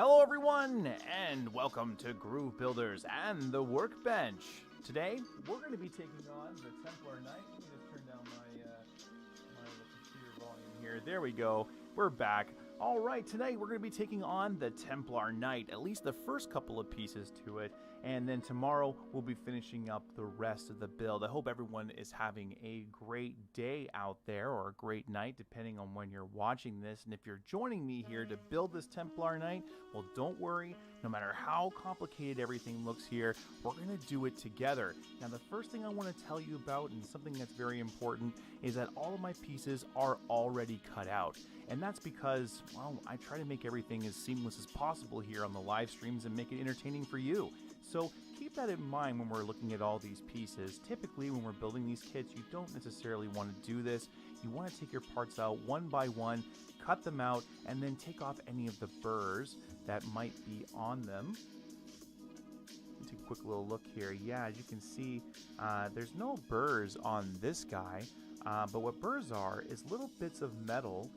Hello everyone, and welcome to Groove Builders and the Workbench. Today, we're going to be taking on the Templar Knight. Let me just turn down my little computer volume here. There we go. We're back. Alright, today we're going to be taking on the Templar Knight, at least the first couple of pieces to it, and then tomorrow we'll be finishing up the rest of the build. I hope everyone is having a great day out there, or a great night, depending on when you're watching this. And if you're joining me here to build this Templar Knight, well, don't worry. No matter how complicated everything looks here, we're going to do it together. Now, the first thing I want to tell you about, and something that's very important, is that all of my pieces are already cut out. And that's because, well, I try to make everything as seamless as possible here on the live streams and make it entertaining for you. So keep that in mind when we're looking at all these pieces. Typically, when we're building these kits, you don't necessarily want to do this. You want to take your parts out one by one, cut them out, and then take off any of the burrs that might be on them. Take a quick little look here. Yeah, as you can see, there's no burrs on this guy, but what burrs are is little bits of metal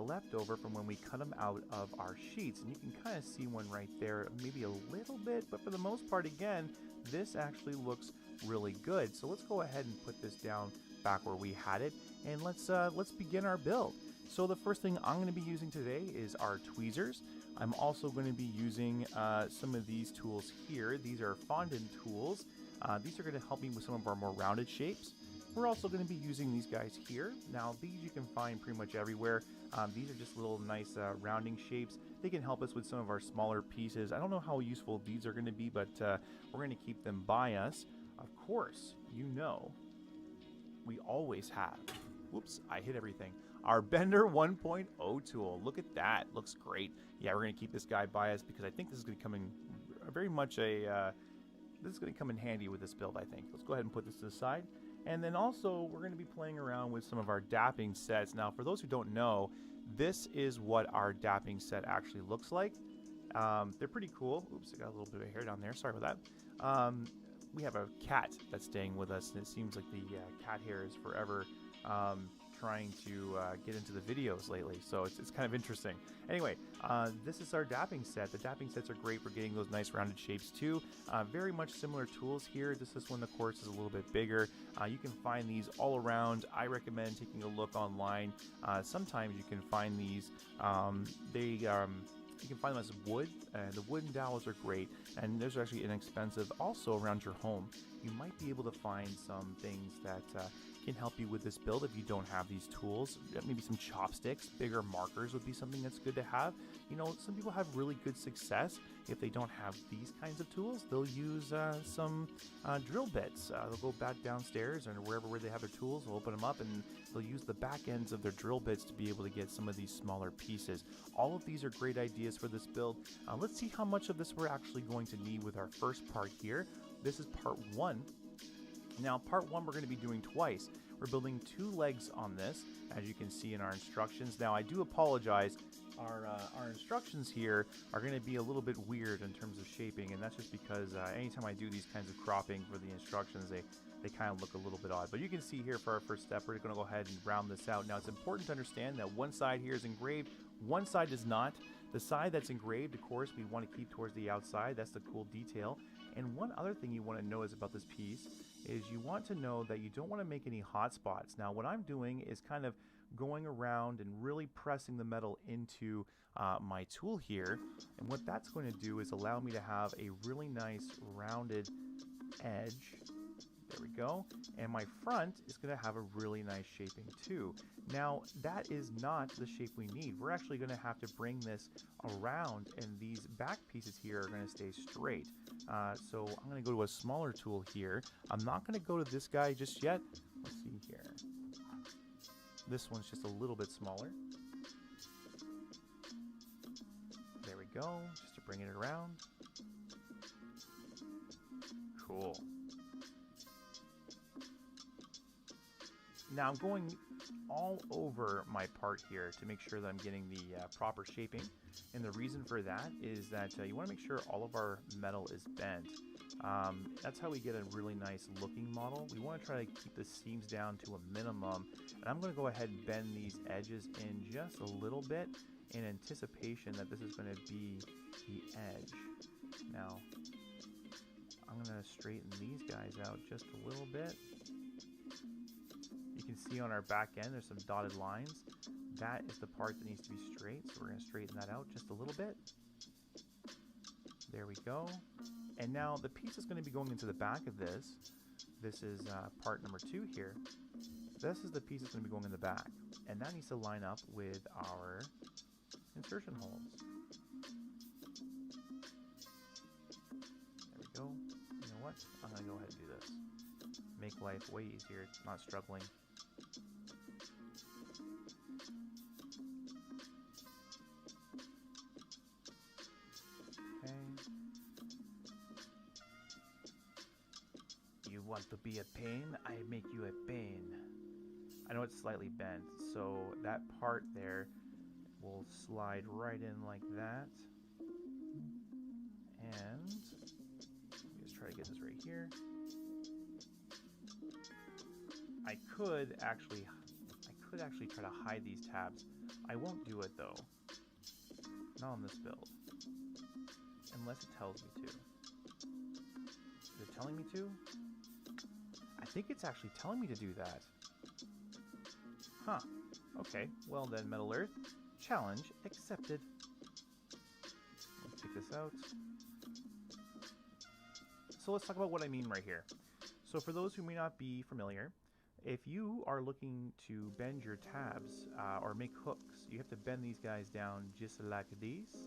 left over from when we cut them out of our sheets. And you can kind of see one right there, maybe a little bit, but for the most part, again, this actually looks really good. So let's go ahead and put this down back where we had it, and let's begin our build. So the first thing I'm going to be using today is our tweezers. I'm also going to be using some of these tools here. These are fondant tools. These are going to help me with some of our more rounded shapes. We're also going to be using these guys here. Now, these you can find pretty much everywhere. These are just little nice rounding shapes. They can help us with some of our smaller pieces. I don't know how useful these are going to be, but we're going to keep them by us. Of course, you know, we always have, whoops, I hit everything, our Bender 1.0 tool. Look at that. Looks great. Yeah, we're going to keep this guy by us because I think this is going to come in very much a... this is going to come in handy with this build, I think. Let's go ahead and put this to the side. And then also, we're going to be playing around with some of our dapping sets. Now, for those who don't know, this is what our dapping set actually looks like. They're pretty cool. Oops, I got a little bit of hair down there. Sorry about that. We have a cat that's staying with us, and it seems like the cat hair is forever trying to get into the videos lately, so it's kind of interesting. Anyway, this is our dapping set. The dapping sets are great for getting those nice rounded shapes too. Very much similar tools here. This one, of course, is a little bit bigger. You can find these all around. I recommend taking a look online. Sometimes you can find these. You can find them as wood. The wooden dowels are great, and those are actually inexpensive. Also, around your home, you might be able to find some things that can help you with this build if you don't have these tools. Maybe some chopsticks, bigger markers would be something that's good to have. You know, some people have really good success if they don't have these kinds of tools. They'll use some drill bits. They'll go back downstairs or wherever they have their tools, they'll open them up, and they'll use the back ends of their drill bits to be able to get some of these smaller pieces. All of these are great ideas for this build. Let's see how much of this we're actually going to need with our first part here. This is part one. Now, part one we're going to be doing twice. We're building two legs on this, as you can see in our instructions. Now, I do apologize. Our instructions here are going to be a little bit weird in terms of shaping, and that's just because anytime I do these kinds of cropping for the instructions, they kind of look a little bit odd. But you can see here for our first step, we're going to go ahead and round this out. Now, it's important to understand that one side here is engraved, one side is not. The side that's engraved, of course, we want to keep towards the outside. That's the cool detail. And one other thing you want to know is about this piece is you want to know that you don't want to make any hot spots. Now, what I'm doing is kind of going around and really pressing the metal into my tool here. And what that's going to do is allow me to have a really nice rounded edge. There we go. And my front is going to have a really nice shaping too. Now, that is not the shape we need. We're actually going to have to bring this around, and these back pieces here are going to stay straight. So I'm going to go to a smaller tool here. I'm not going to go to this guy just yet. Let's see here. This one's just a little bit smaller. There we go, just to bring it around. Cool. Now I'm going all over my part here to make sure that I'm getting the proper shaping. And the reason for that is that you want to make sure all of our metal is bent. That's how we get a really nice looking model. We want to try to keep the seams down to a minimum. And I'm going to go ahead and bend these edges in just a little bit. in anticipation that this is going to be the edge. Now, I'm going to straighten these guys out just a little bit. You can see on our back end there's some dotted lines. That is the part that needs to be straight, so we're going to straighten that out just a little bit. There we go. And now the piece is going to be going into the back of this. This is part number 2 here. This is the piece that's going to be going in the back. And that needs to line up with our insertion holes. There we go. You know what? I'm going to go ahead and do this. Make life way easier, not struggling. Want to be a pain, I make you a pain. I know it's slightly bent, so that part there will slide right in like that. And let me just try to get this right here. I could actually try to hide these tabs. I won't do it though. Not on this build. Unless it tells me to. Is it telling me to? I think it's actually telling me to do that. Huh. Okay, well then, Metal Earth, challenge accepted. Let's take this out. So let's talk about what I mean right here. So for those who may not be familiar, if you are looking to bend your tabs or make hooks, you have to bend these guys down just like these.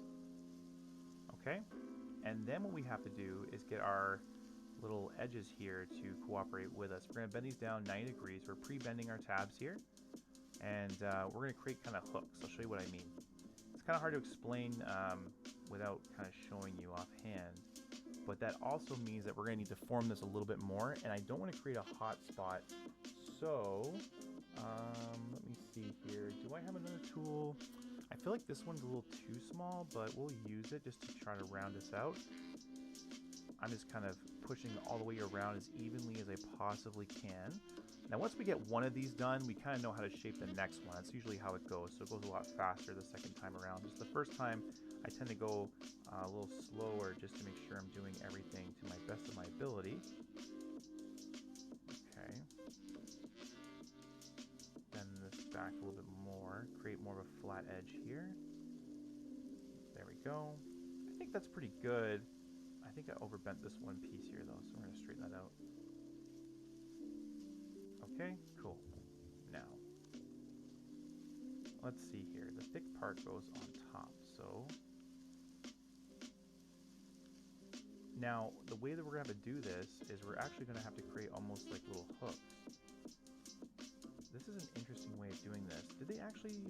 Okay? And then what we have to do is get our little edges here to cooperate with us. We're going to bend these down 90 degrees. We're pre-bending our tabs here. And we're going to create kind of hooks. I'll show you what I mean. It's kind of hard to explain without kind of showing you offhand. But that also means that we're going to need to form this a little bit more. And I don't want to create a hot spot. So, let me see here. Do I have another tool? I feel like this one's a little too small, but we'll use it just to try to round this out. I'm just kind of pushing all the way around as evenly as I possibly can. Now once we get one of these done, we kind of know how to shape the next one. That's usually how it goes, so it goes a lot faster the second time around. Just the first time, I tend to go a little slower just to make sure I'm doing everything to my best of my ability. Okay. Bend this back a little bit more, create more of a flat edge here. There we go. I think that's pretty good. I think I overbent this one piece here though, so we're going to straighten that out. Okay, cool. Now, let's see here. The thick part goes on top, so... Now, the way that we're going to have to do this is we're actually going to have to create almost like little hooks. This is an interesting way of doing this. Did they actually,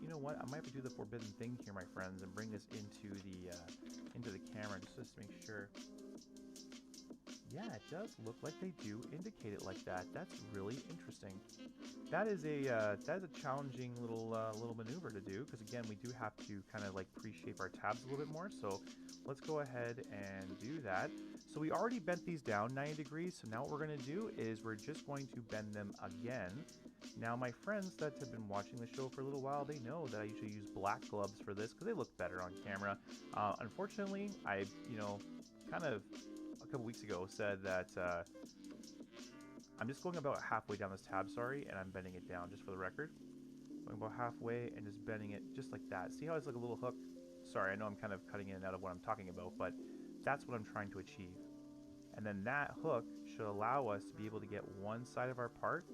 you know what? I might have to do the forbidden thing here, my friends, and bring this into the camera just to make sure. Yeah, it does look like they do indicate it like that. That's really interesting. That is a challenging little maneuver to do, because again, we do have to kind of like pre-shape our tabs a little bit more. So let's go ahead and do that. So we already bent these down 90 degrees. So now what we're going to do is we're just going to bend them again. Now my friends that have been watching the show for a little while, they know that I usually use black gloves for this because they look better on camera. Unfortunately, I, kind of a couple weeks ago said that I'm just going about halfway down this tab, and I'm bending it down just for the record. Going about halfway and just bending it just like that. See how it's like a little hook? Sorry, I know I'm kind of cutting in and out of what I'm talking about, but that's what I'm trying to achieve. And then that hook should allow us to be able to get one side of our part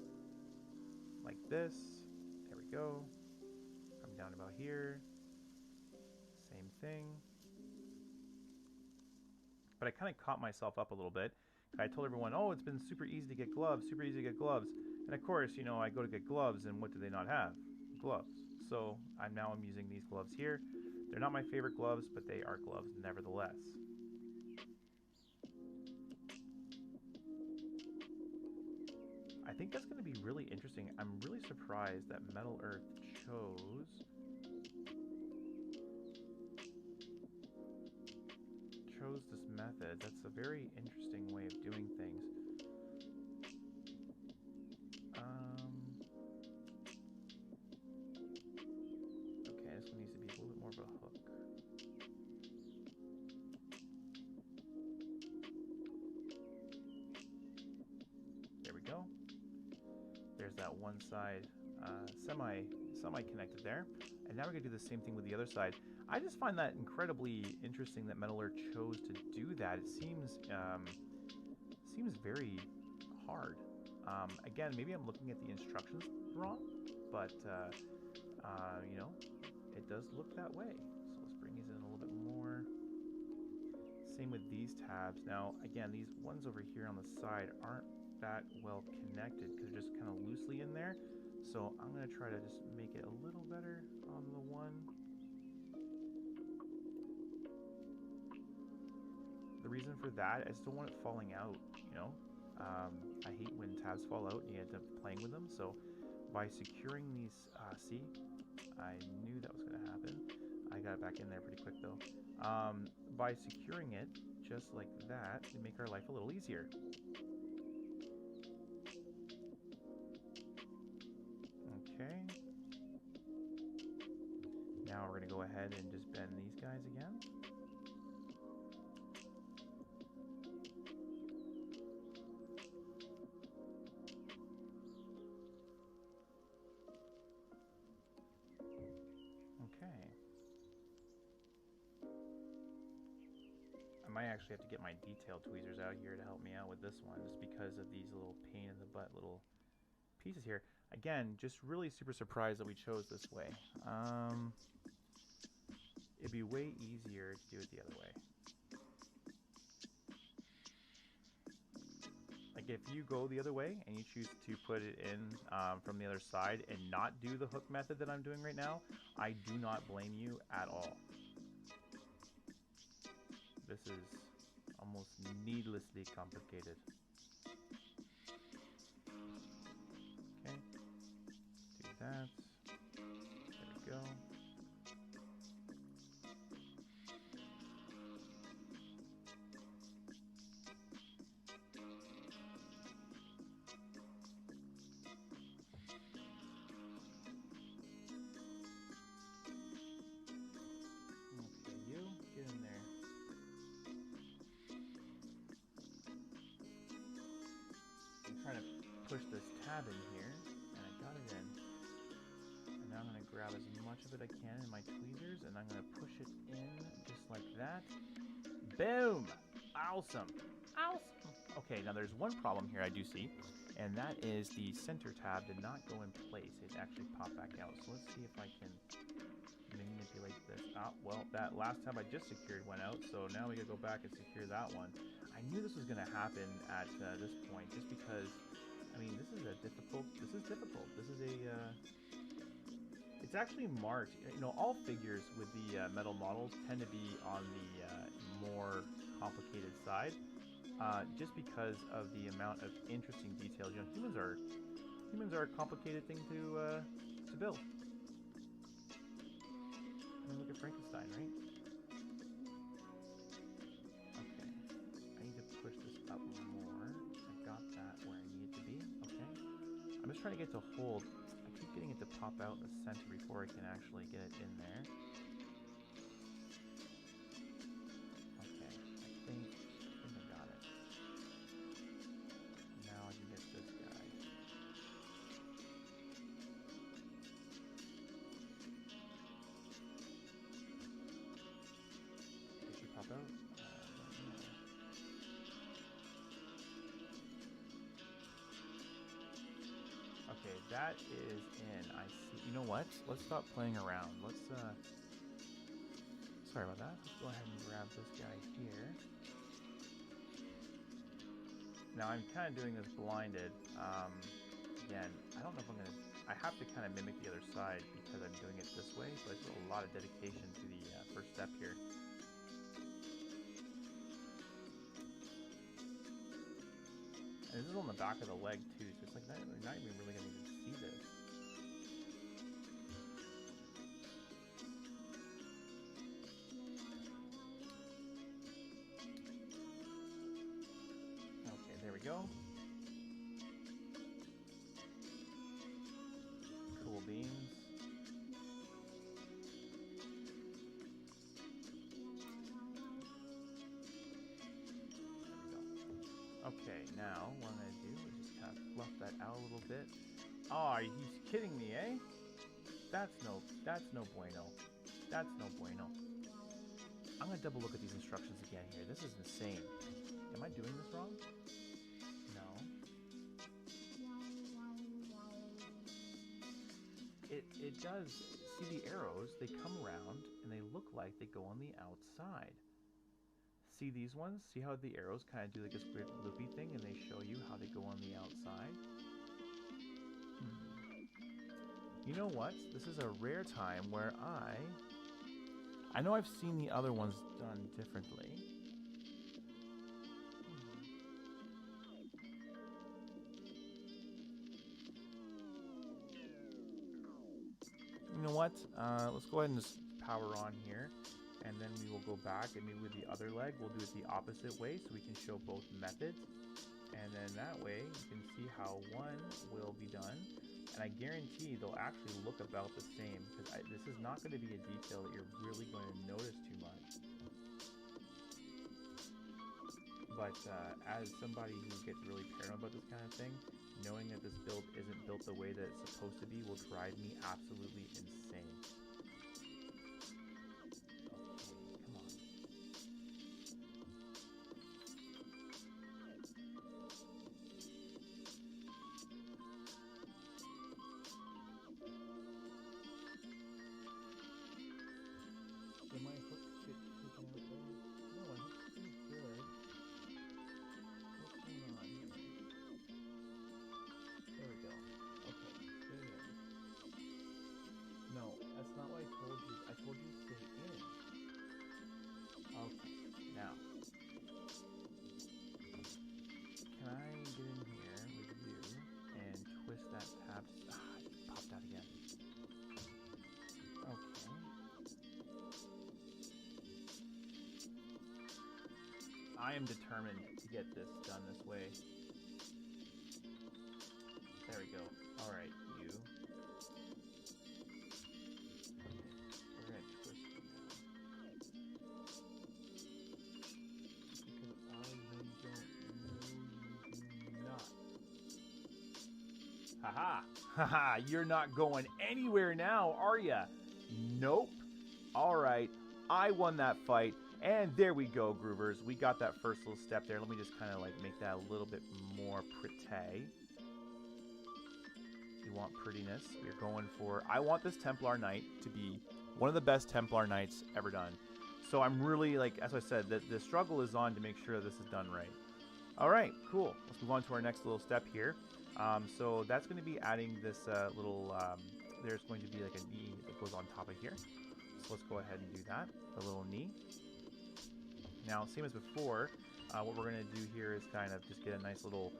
like this. There we go. Come down about here. Same thing. But I kind of caught myself up a little bit. I told everyone, oh, it's been super easy to get gloves, super easy to get gloves. And of course, I go to get gloves, and what do they not have? Gloves. So I'm using these gloves here. They're not my favorite gloves, but they are gloves nevertheless. I think that's going to be really interesting. I'm really surprised that Metal Earth chose this method. That's a very interesting way of doing things. Okay, this one needs to be a little there's that one side semi-connected there. And now we're going to do the same thing with the other side. I just find that incredibly interesting that Metaler chose to do that. It seems very hard. Again, maybe I'm looking at the instructions wrong, but you know, it does look that way. So let's bring these in a little bit more. Same with these tabs. Now, again, these ones over here on the side aren't that well connected because they're just kind of loosely in there. So I'm going to try to just make it a little better on the one. The reason for that, I just don't want it falling out, you know. I hate when tabs fall out and you end up playing with them. So by securing these, see, I knew that was going to happen. I got it back in there pretty quick though. By securing it just like that, we make our life a little easier. Okay. Now we're going to go ahead and just bend these guys again. I might actually have to get my detail tweezers out here to help me out with this one, just because of these little pain in the butt little pieces here. Again, just really super surprised that we chose this way. It'd be way easier to do it the other way. Like if you go the other way and you choose to put it in from the other side and not do the hook method that I'm doing right now, I do not blame you at all. This is almost needlessly complicated. Okay, do that. There we go. Okay, you get in there. Trying to push this tab in here, and I got it in. And now I'm going to grab as much of it I can in my tweezers, and I'm going to push it in just like that. Boom! Awesome! Awesome! Okay, now there's one problem here I do see, and that is the center tab did not go in place. It actually popped back out. So let's see if I can manipulate this. Ah, well, that last tab I just secured went out, so now we gotta go back and secure that one. I knew this was going to happen at this point, just because, I mean, this is difficult. This is it's actually marked. You know, all figures with the metal models tend to be on the more complicated side, just because of the amount of interesting details. You know, humans are a complicated thing to build. I mean, look at Frankenstein, right? I'm just trying to get to hold. I keep getting it to pop out in the center before I can actually get it in there. Okay, I think I got it. Now I can get this guy. Did she pop out? Okay, that is in. I see. You know what? Let's stop playing around. Let's, sorry about that. Let's go ahead and grab this guy here. Now, I'm kind of doing this blinded. Again, I don't know if I'm going to... I have to kind of mimic the other side because I'm doing it this way, so it's a lot of dedication to the first step here. And this is on the back of the leg too, so it's like not even really gonna even see this. Okay, there we go. Cool beans. Okay, now what I'm going to do is just kind of fluff that out a little bit. Oh, he's kidding me, eh? That's no bueno. That's no bueno. I'm gonna double look at these instructions again here. This is insane. Am I doing this wrong? No. It does. See the arrows? They come around and they look like they go on the outside. See these ones? See how the arrows kind of do like this weird loopy thing and they show you how they go on the outside? You know what? This is a rare time where I know I've seen the other ones done differently. You know what? Let's go ahead and just power on here, and then we will go back, and maybe with the other leg, we'll do it the opposite way so we can show both methods. And then that way, you can see how one will be done. And I guarantee they'll actually look about the same, because this is not going to be a detail that you're really going to notice too much. But as somebody who gets really paranoid about this kind of thing, knowing that this build isn't built the way that it's supposed to be will drive me absolutely insane. I am determined to get this done this way. There we go. Alright, you. We're going to twist it now. Because I don't know you do not. Haha! Haha! You're not going anywhere now, are ya? Nope. Alright, I won that fight. And there we go, Groovers. We got that first little step there. Let me just kind of like make that a little bit more pretty. You want prettiness. We're going for... I want this Templar Knight to be one of the best Templar Knights ever done. So I'm really, like, as I said, the struggle is on to make sure this is done right. All right, cool. Let's move on to our next little step here. So that's going to be adding this little... there's going to be like a knee that goes on top of here. So let's go ahead and do that. The little knee. Now, same as before, what we're going to do here is kind of just get a nice little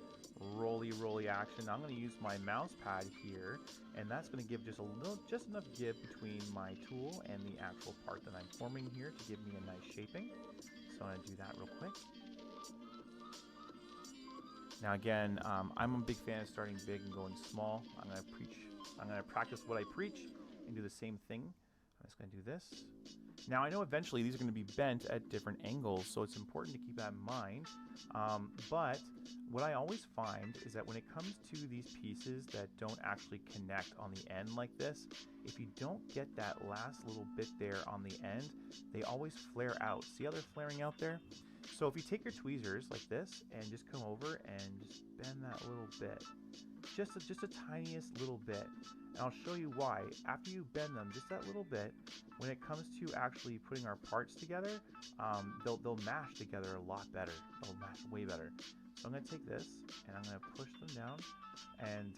rolly action. I'm going to use my mouse pad here, and that's going to give just enough give between my tool and the actual part that I'm forming here to give me a nice shaping. So I'm going to do that real quick. Now again, I'm a big fan of starting big and going small. I'm going to practice what I preach and do the same thing. I'm just going to do this. Now, I know eventually these are going to be bent at different angles, so it's important to keep that in mind. But what I always find is that when it comes to these pieces that don't actually connect on the end like this, if you don't get that last little bit there on the end, they always flare out. See how they're flaring out there? So if you take your tweezers like this and just come over and just bend that little bit, just the tiniest little bit, and I'll show you why. After you bend them just that little bit, when it comes to actually putting our parts together, they'll mash together a lot better. They'll mash way better. So I'm going to take this and I'm going to push them down, and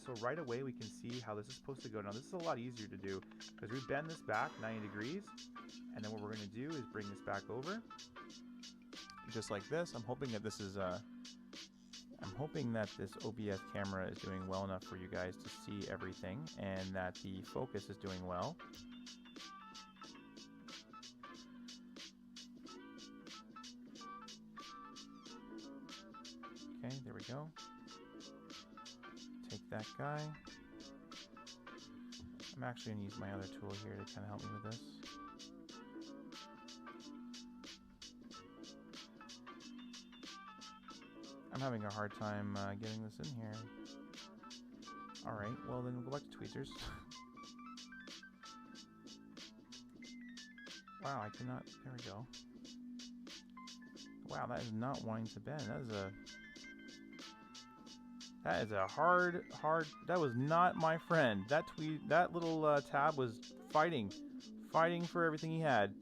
so right away we can see how this is supposed to go. Now this is a lot easier to do because we bend this back 90 degrees, and then what we're going to do is bring this back over just like this. I'm hoping that this is I'm hoping that this OBS camera is doing well enough for you guys to see everything, and that the focus is doing well. Okay, there we go. Take that guy. I'm actually going to use my other tool here to kind of help me with this. I'm having a hard time getting this in here. Alright, well then we'll go back to tweezers. Wow, I cannot... There we go. Wow, that is not wanting to bend. That is a hard... That was not my friend. That little tab was fighting for everything he had.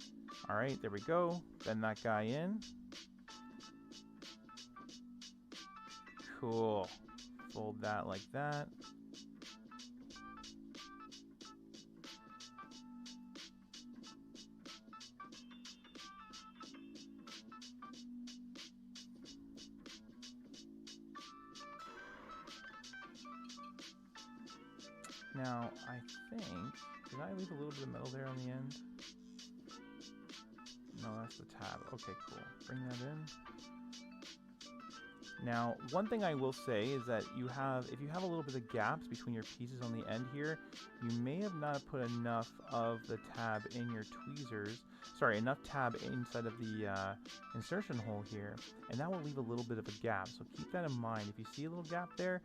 Alright, there we go. Bend that guy in. Cool. Fold that like that. Now, I think, did I leave a little bit of metal there on the end? No, that's the tab. Okay, cool. Bring that in. Now, one thing I will say is that if you have a little bit of gaps between your pieces on the end here, you may have not put enough of the tab in your tweezers. Sorry, enough tab inside of the insertion hole here, and that will leave a little bit of a gap. So keep that in mind. If you see a little gap there,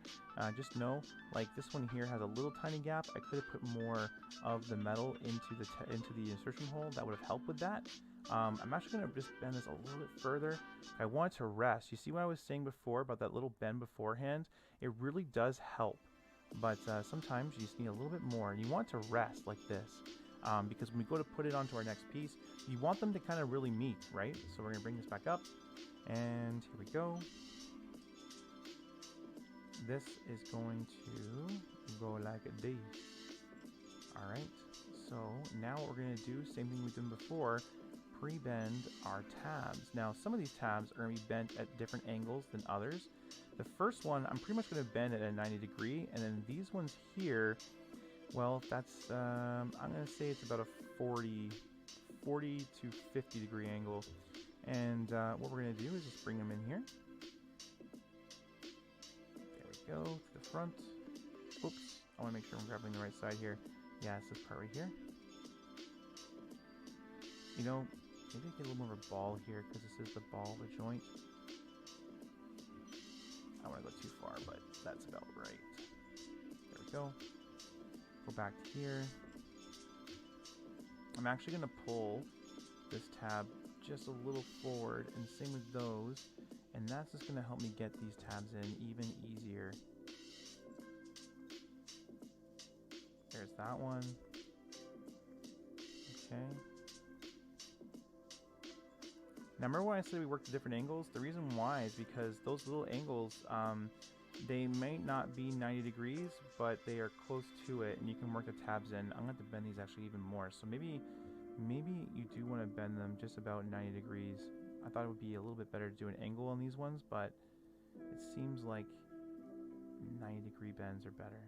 just know, like this one here has a little tiny gap. I could have put more of the metal into the insertion hole. That would have helped with that. I'm actually going to just bend this a little bit further. I want it to rest. You see what I was saying before about that little bend beforehand? It really does help. But sometimes you just need a little bit more. And you want it to rest like this. Because when we go to put it onto our next piece, you want them to kind of really meet, right? So we're going to bring this back up. And here we go. This is going to go like this. Alright. So now what we're going to do, same thing we've done before, pre-bend our tabs. Now some of these tabs are going to be bent at different angles than others. The first one I'm pretty much going to bend it at a 90 degree, and then these ones here, well, that's I'm going to say it's about a 40 to 50 degree angle. And what we're going to do is just bring them in here. There we go, to the front. Oops, I want to make sure I'm grabbing the right side here. Yeah, it's this part right here. You know, maybe I get a little more of a ball here because this is the ball of the joint. I don't want to go too far, but that's about right. There we go. Go back to here. I'm actually going to pull this tab just a little forward, and same with those, and that's just going to help me get these tabs in even easier. There's that one. Okay. Now remember when I said we worked at different angles? The reason why is because those little angles, they may not be 90 degrees, but they are close to it, and you can work the tabs in. I'm going to have to bend these actually even more. So maybe you do want to bend them just about 90 degrees. I thought it would be a little bit better to do an angle on these ones, but it seems like 90 degree bends are better.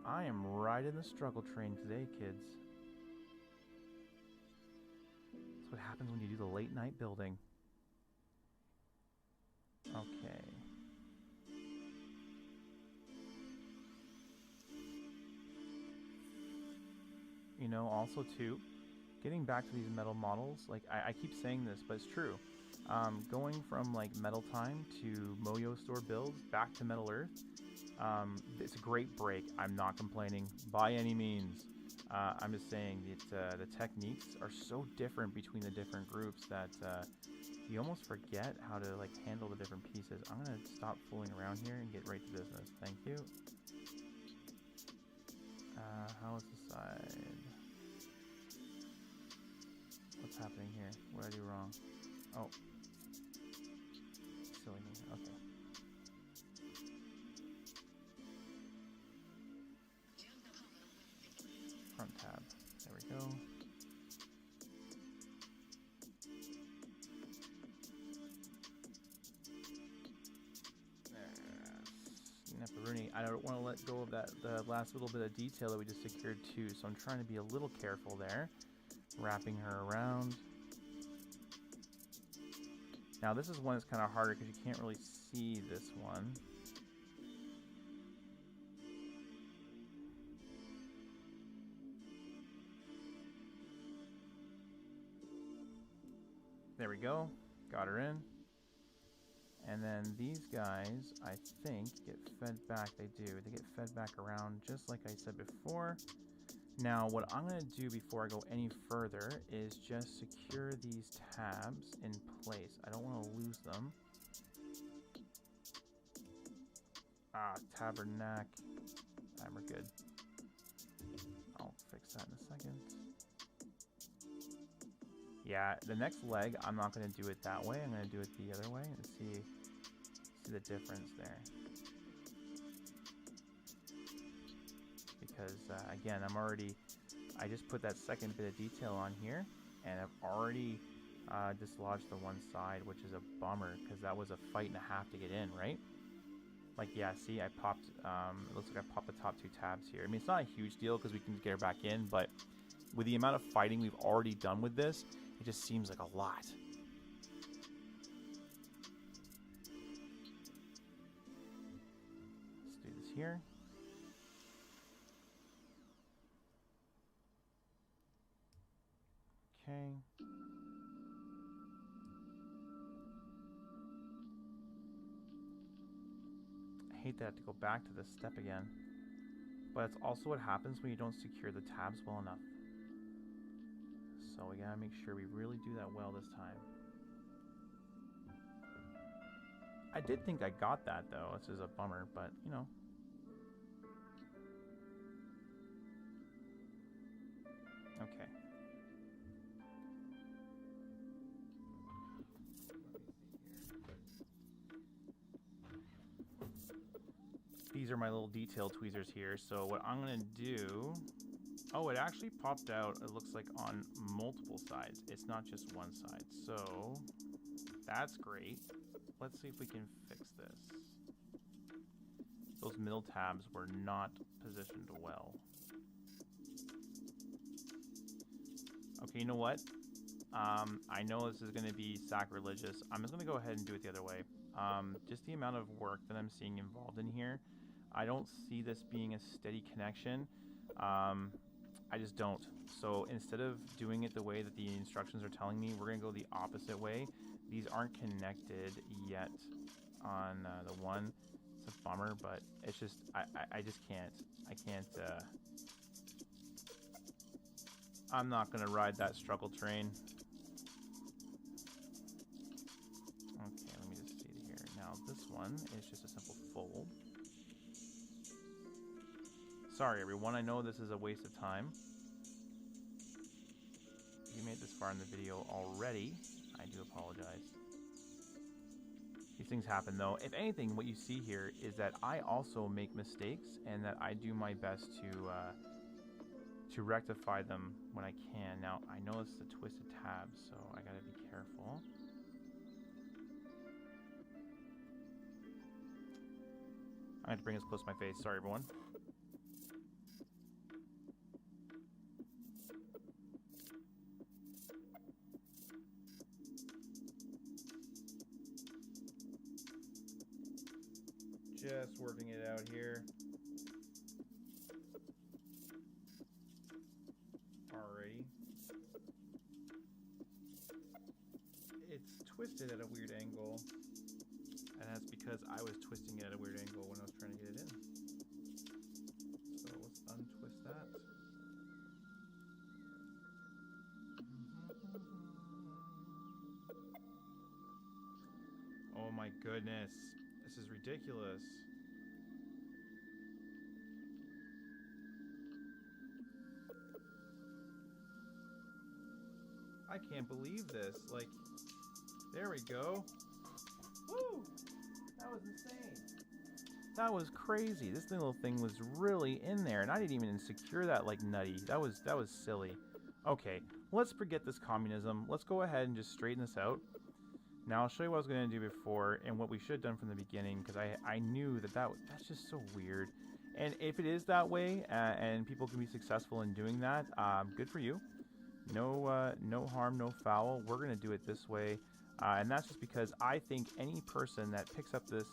I am riding the struggle train today, kids. That's what happens when you do the late night building. Okay. You know, also too, getting back to these metal models, like I keep saying this, but it's true. Going from like Metal Time to Moyo Store builds back to Metal Earth, it's a great break. I'm not complaining by any means. I'm just saying that the techniques are so different between the different groups that you almost forget how to like handle the different pieces. I'm gonna stop fooling around here and get right to business. Thank you. How is the side? What's happening here? What did I do wrong? Oh. Silly me. Okay. Front tab. There we go. Snapperoonie. I don't want to let go of the last little bit of detail that we just secured too, so I'm trying to be a little careful there. Wrapping her around. Now this is one that's kind of harder because you can't really see this one. There we go. Got her in. And then these guys, I think, get fed back. They do. They get fed back around just like I said before. Now, what I'm going to do before I go any further is just secure these tabs in place. I don't want to lose them. Ah, tabernacle. We're good. I'll fix that in a second. Yeah, the next leg, I'm not going to do it that way. I'm going to do it the other way and see the difference there. Because, again, I just put that second bit of detail on here, and I've already dislodged the one side, which is a bummer, because that was a fight and a half to get in, right? Like, yeah, see, I popped, it looks like I popped the top two tabs here. I mean, it's not a huge deal, because we can get her back in, but with the amount of fighting we've already done with this, it just seems like a lot. Let's do this here. Okay. I hate that I have to go back to this step again. But it's also what happens when you don't secure the tabs well enough. So we gotta make sure we really do that well this time. I did think I got that though. This is a bummer, but you know. Okay. These are my little detail tweezers here. So what I'm gonna do, oh, it actually popped out, it looks like on multiple sides. It's not just one side. So that's great. Let's see if we can fix this. Those middle tabs were not positioned well. Okay, you know what? I know this is going to be sacrilegious. I'm just going to go ahead and do it the other way. Just the amount of work that I'm seeing involved in here, I don't see this being a steady connection. I just don't. So instead of doing it the way that the instructions are telling me, we're going to go the opposite way. These aren't connected yet on the one. It's a bummer, but it's just, I just can't. I can't, I'm not going to ride that struggle train. Okay, let me just see here. Now this one is just a simple fold. Sorry everyone, I know this is a waste of time. If you made this far in the video already, I do apologize. These things happen though. If anything, what you see here is that I also make mistakes and that I do my best to rectify them when I can. Now, I know this is a twisted tab, so I gotta be careful. I have to bring this close to my face. Sorry, everyone. Just working it out here. Alrighty. It's twisted at a weird angle. And that's because I was twisting it at a weird angle when I was trying to get it in. So let's untwist that. Oh my goodness. This is ridiculous. I can't believe this. Like, there we go. Woo! That was insane. That was crazy. This little thing was really in there, and I didn't even secure that like nutty. That was silly. Okay, let's forget this communism. Let's go ahead and just straighten this out. Now I'll show you what I was going to do before and what we should have done from the beginning, because I knew that's just so weird. And if it is that way and people can be successful in doing that, good for you. No harm, no foul. We're going to do it this way. And that's just because I think any person that picks up this,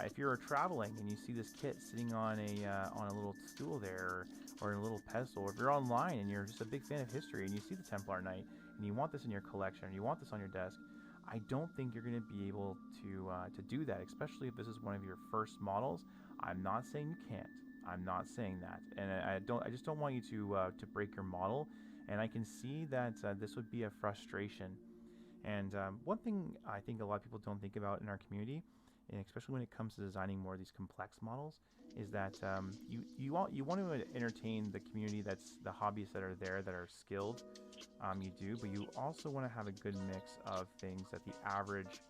if you're traveling and you see this kit sitting on a little stool there or in a little pedestal, or if you're online and you're just a big fan of history and you see the Templar Knight and you want this in your collection, or you want this on your desk, I don't think you're going to be able to do that, especially if this is one of your first models. I'm not saying you can't. I'm not saying that, and I just don't want you to break your model. And I can see that this would be a frustration. And one thing I think a lot of people don't think about in our community, and especially when it comes to designing more of these complex models, is that you want to entertain the community, that's the hobbyists that are there that are skilled. You do, but you also want to have a good mix of things that the average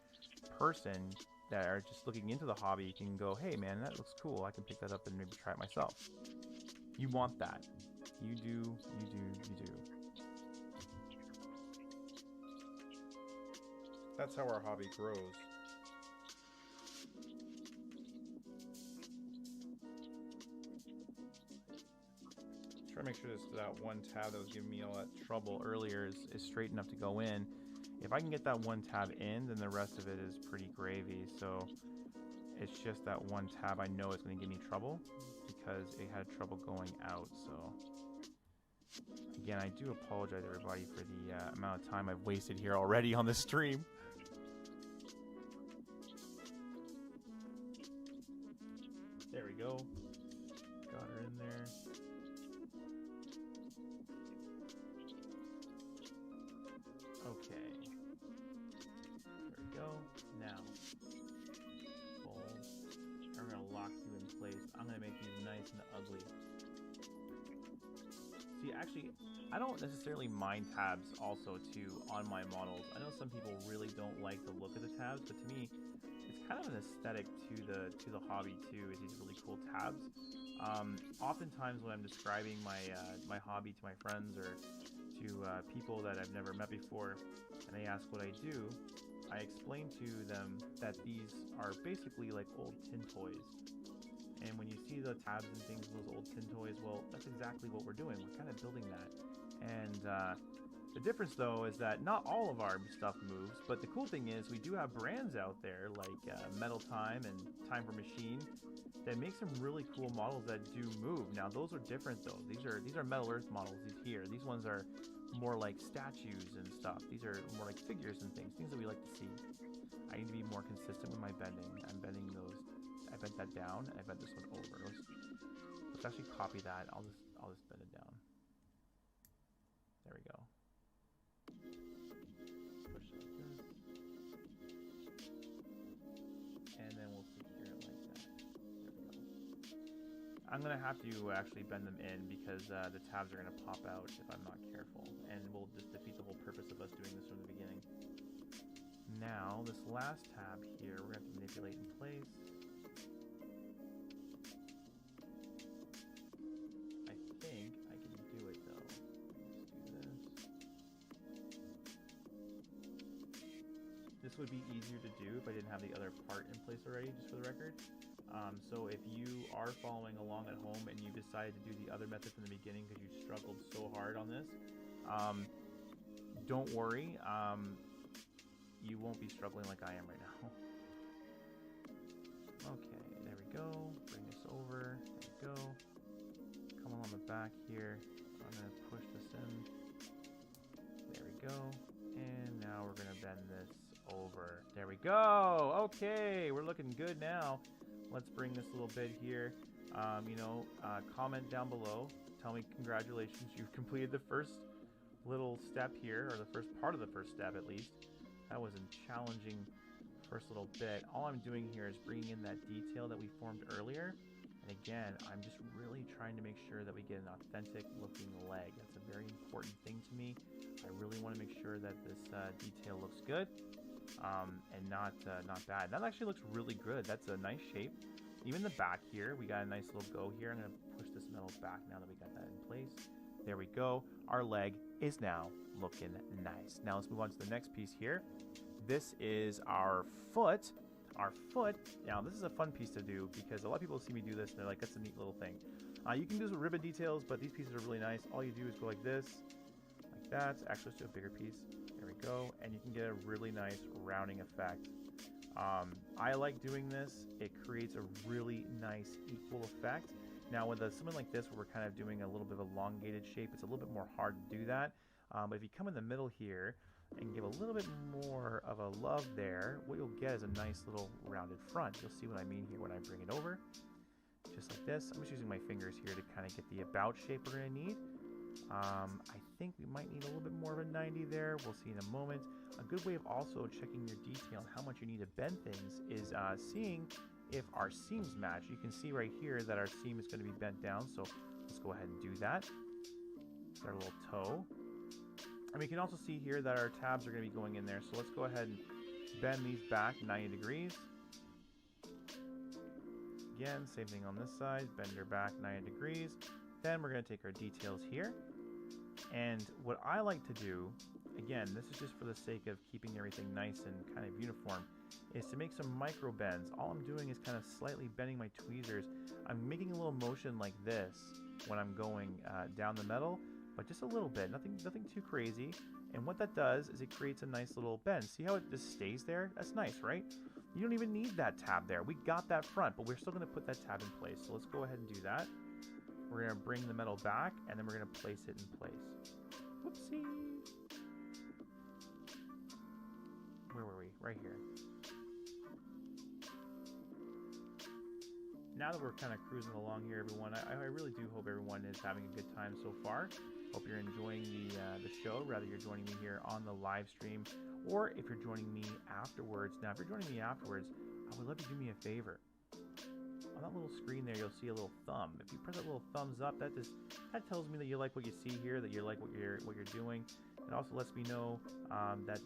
person that are just looking into the hobby can go, hey man, that looks cool, I can pick that up and maybe try it myself. You want that. You do. That's how our hobby grows. Try to make sure that one tab that was giving me all that trouble earlier is straight enough to go in. If I can get that one tab in, then the rest of it is pretty gravy. So it's just that one tab I know is going to give me trouble because it had trouble going out. So again, I do apologize everybody for the amount of time I've wasted here already on the stream. There we go. Got her in there. Okay. There we go. Now, fold. I'm going to lock you in place. I'm going to make these nice and ugly. See, actually, I don't necessarily mind tabs also, too, on my models. I know some people really don't like the look of the tabs, but to me, it's kind of an aesthetic to the hobby, too, is these really cool tabs. Oftentimes when I'm describing my hobby to my friends or to people that I've never met before, and they ask what I do, I explain to them that these are basically like old tin toys. And when you see the tabs and things, those old tin toys, well, that's exactly what we're doing. We're kind of building that. And the difference, though, is that not all of our stuff moves, but the cool thing is we do have brands out there like Metal Time and Time for Machine that make some really cool models that do move. Now, those are different, though. These are Metal Earth models, these ones are more like statues and stuff. These are more like figures and things that we like to see. I need to be more consistent with my bending. I'm bending those. I bent that down, and I bent this one over. Let's actually copy that. I'll just bend it down. There we go. Push it like this. And then we'll secure it like that. There we go. I'm going to have to actually bend them in because the tabs are going to pop out if I'm not careful. And we'll just defeat the whole purpose of us doing this from the beginning. Now, this last tab here, we're going to have to manipulate in place. I think I can do it though. Let's do this. This would be easier to do if I didn't have the other part in place already, just for the record. So if you are following along at home and you decided to do the other method from the beginning because you struggled so hard on this, don't worry. You won't be struggling like I am right now. Okay, there we go. Bring this over. There we go. Come along the back here. I'm going to push this in. There we go. And now we're going to bend this over. There we go. Okay, we're looking good now. Let's bring this little bit here. Comment down below. Tell me congratulations. You've completed the first little step here, or the first part of the first step at least. That was a challenging first little bit. All I'm doing here is bringing in that detail that we formed earlier. And again, I'm just really trying to make sure that we get an authentic looking leg. That's a very important thing to me. I really want to make sure that this detail looks good and not bad. That actually looks really good. That's a nice shape. Even the back here, we got a nice little go here. I'm going to push this metal back now that we got that in place. There we go. Our leg is now looking nice. Now let's move on to the next piece here. This is our foot. Our foot. Now this is a fun piece to do because a lot of people see me do this and they're like, that's a neat little thing. You can do this with ribbon details, but these pieces are really nice. All you do is go like this, like that. Actually, let's do a bigger piece. There we go. And you can get a really nice rounding effect. I like doing this. It creates a really nice equal effect. Now with something like this where we're kind of doing a little bit of elongated shape, it's a little bit more hard to do that. But if you come in the middle here, and give a little bit more of a love there, what you'll get is a nice little rounded front. You'll see what I mean here when I bring it over. Just like this. I'm just using my fingers here to kind of get the about shape we're going to need. I think we might need a little bit more of a 90 there. We'll see in a moment. A good way of also checking your detail and how much you need to bend things is seeing if our seams match. You can see right here that our seam is going to be bent down, so let's go ahead and do that. It's our little toe. And we can also see here that our tabs are going to be going in there, so let's go ahead and bend these back 90 degrees. Again, same thing on this side, bend her back 90 degrees. Then we're going to take our details here. And what I like to do, again, this is just for the sake of keeping everything nice and kind of uniform, is to make some micro bends. All I'm doing is kind of slightly bending my tweezers. I'm making a little motion like this when I'm going down the metal, but just a little bit, nothing too crazy. And what that does is it creates a nice little bend. See how it just stays there? That's nice, right? You don't even need that tab there. We got that front, but we're still going to put that tab in place. So let's go ahead and do that. We're going to bring the metal back, and then we're going to place it in place. Whoopsie. Where were we? Right here. Now that we're kind of cruising along here, everyone, I really do hope everyone is having a good time so far. Hope you're enjoying the show, whether you're joining me here on the live stream or if you're joining me afterwards. Now, if you're joining me afterwards, I would love you to do me a favor. On that little screen there, you'll see a little thumb. If you press that little thumbs up, that tells me that you like what you see here, that you like what you're doing. It also lets me know that,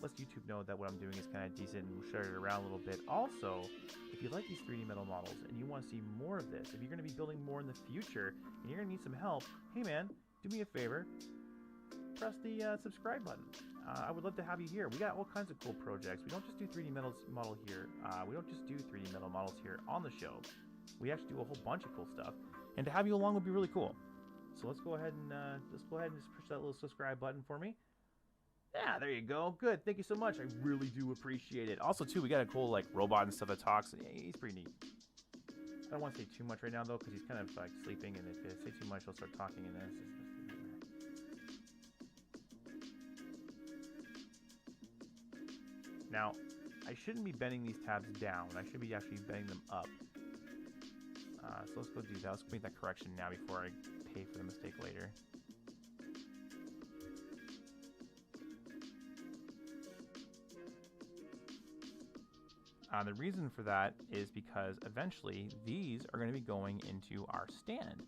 lets YouTube know that what I'm doing is kind of decent, and we'll share it around a little bit. Also, if you like these 3D metal models and you want to see more of this, if you're going to be building more in the future and you're going to need some help, hey man, do me a favor, press the subscribe button. I would love to have you here. We got all kinds of cool projects. We don't just do 3D model here. We don't just do 3D metal models here on the show. We actually do a whole bunch of cool stuff, and to have you along would be really cool. So let's go ahead and just push that little subscribe button for me. Yeah, there you go. Good. Thank you so much. I really do appreciate it. Also, too, we got a cool robot and stuff that talks. Yeah, he's pretty neat. I don't want to say too much right now though, because he's kind of sleeping, and if I say too much, he'll start talking, and then Now, I shouldn't be bending these tabs down. I should be actually bending them up. So let's go do that. Let's make that correction now before I pay for the mistake later. The reason for that is because eventually these are going to be going into our stand.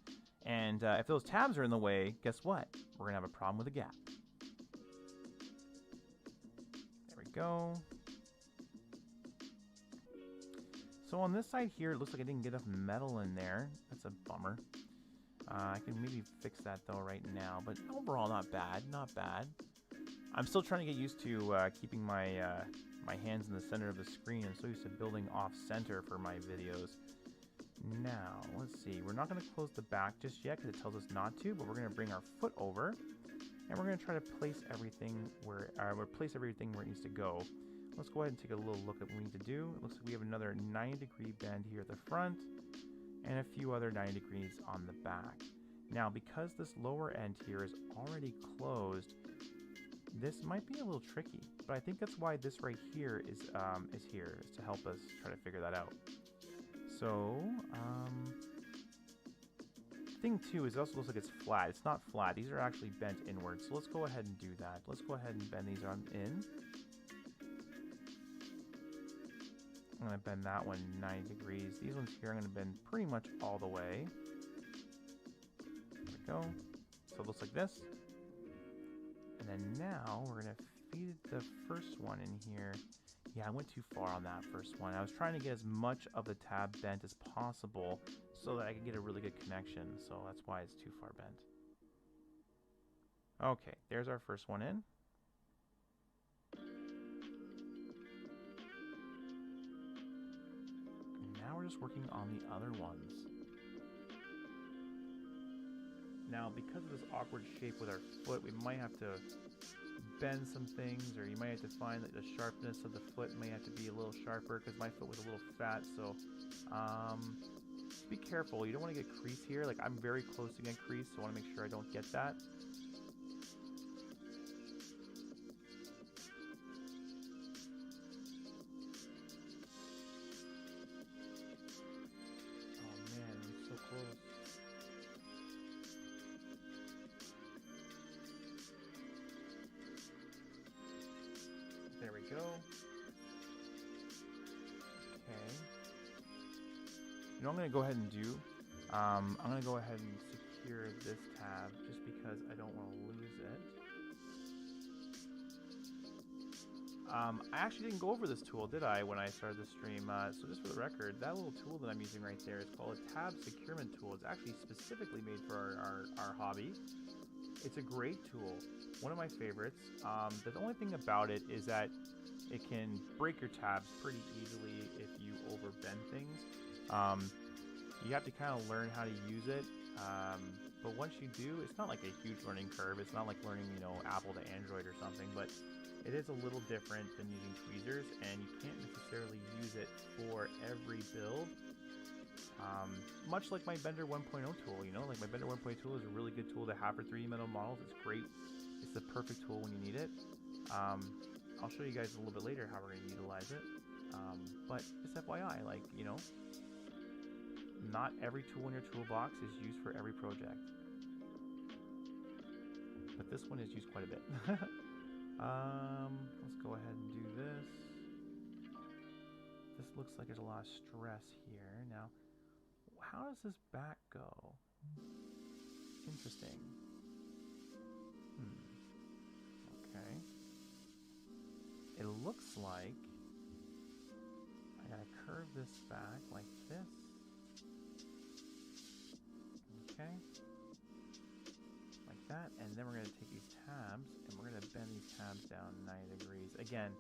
And if those tabs are in the way, guess what? We're going to have a problem with a gap. There we go. So on this side here, it looks like I didn't get enough metal in there. That's a bummer. I can maybe fix that though right now, but overall not bad, not bad. I'm still trying to get used to keeping my my hands in the center of the screen. I'm so used to building off center for my videos. Now, let's see. We're not going to close the back just yet because it tells us not to, but we're going to bring our foot over, and we're going to try to place everything where it needs to go. Let's go ahead and take a little look at what we need to do. It looks like we have another 90-degree bend here at the front and a few other 90 degrees on the back. Now, because this lower end here is already closed, this might be a little tricky, but I think that's why this right here is to help us try to figure that out. So, thing too is it also looks like it's flat. It's not flat. These are actually bent inwards. So let's go ahead and do that. Let's go ahead and bend these on in. I'm going to bend that one 90 degrees. These ones here I'm going to bend pretty much all the way. There we go. So it looks like this. And then now we're going to feed the first one in here. Yeah, I went too far on that first one. I was trying to get as much of the tab bent as possible so that I could get a really good connection. So that's why it's too far bent. Okay, there's our first one in. Just working on the other ones. Now, because of this awkward shape with our foot, we might have to bend some things, or you might have to find that the sharpness of the foot may have to be a little sharper because my foot was a little fat. So be careful. You don't want to get crease here. Like, I'm very close to getting crease, so I want to make sure I don't get that. You know what I'm going to go ahead and do? I'm going to go ahead and secure this tab just because I don't want to lose it. I actually didn't go over this tool, did I, when I started the stream? So just for the record, that little tool that I'm using right there is called a Tab Securement Tool. It's actually specifically made for our hobby. It's a great tool, one of my favorites. The only thing about it is that it can break your tabs pretty easily if you overbend things. You have to kind of learn how to use it, but once you do, it's not like a huge learning curve. It's not like learning, you know, Apple to Android or something, but it is a little different than using tweezers, and you can't necessarily use it for every build. Much like my Bender 1.0 tool, you know, like my Bender 1.0 tool is a really good tool to have for 3D metal models. It's great. It's the perfect tool when you need it. I'll show you guys a little bit later how we're going to utilize it. But just FYI, like, you know, not every tool in your toolbox is used for every project. But this one is used quite a bit. Let's go ahead and do this. This looks like there's a lot of stress here. Now, how does this back go? Interesting. Okay. It looks like I gotta curve this back like this. Okay. Like that, and then we're gonna take these tabs and we're gonna bend these tabs down 90 degrees. Again,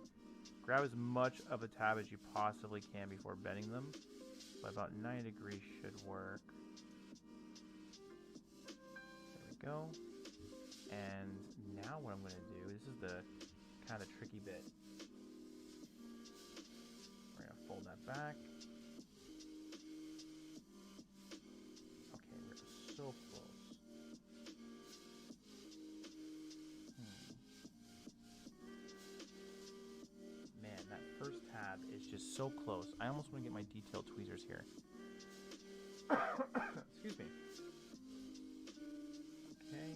grab as much of a tab as you possibly can before bending them, but about 90 degrees should work. There we go. And now what I'm gonna do, this is the kind of tricky bit. We're gonna fold that back. Okay, we're so close. Man, that first tab is just so close. I almost want to get my detailed tweezers here. Excuse me. Okay.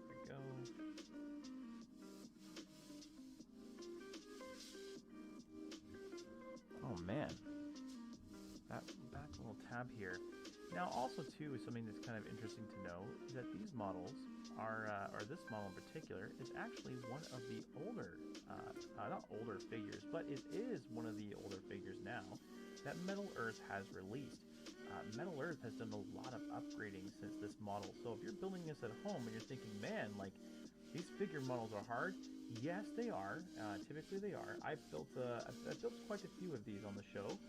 There we go. Oh man. That back little tab here. Now also too is something that's kind of interesting to know is that these models are, or this model in particular, is actually one of the older, not older figures, but it is one of the older figures now that Metal Earth has released. Metal Earth has done a lot of upgrading since this model. So if you're building this at home and you're thinking, man, like these figure models are hard, yes, they are. Typically they are. I've built quite a few of these on the show.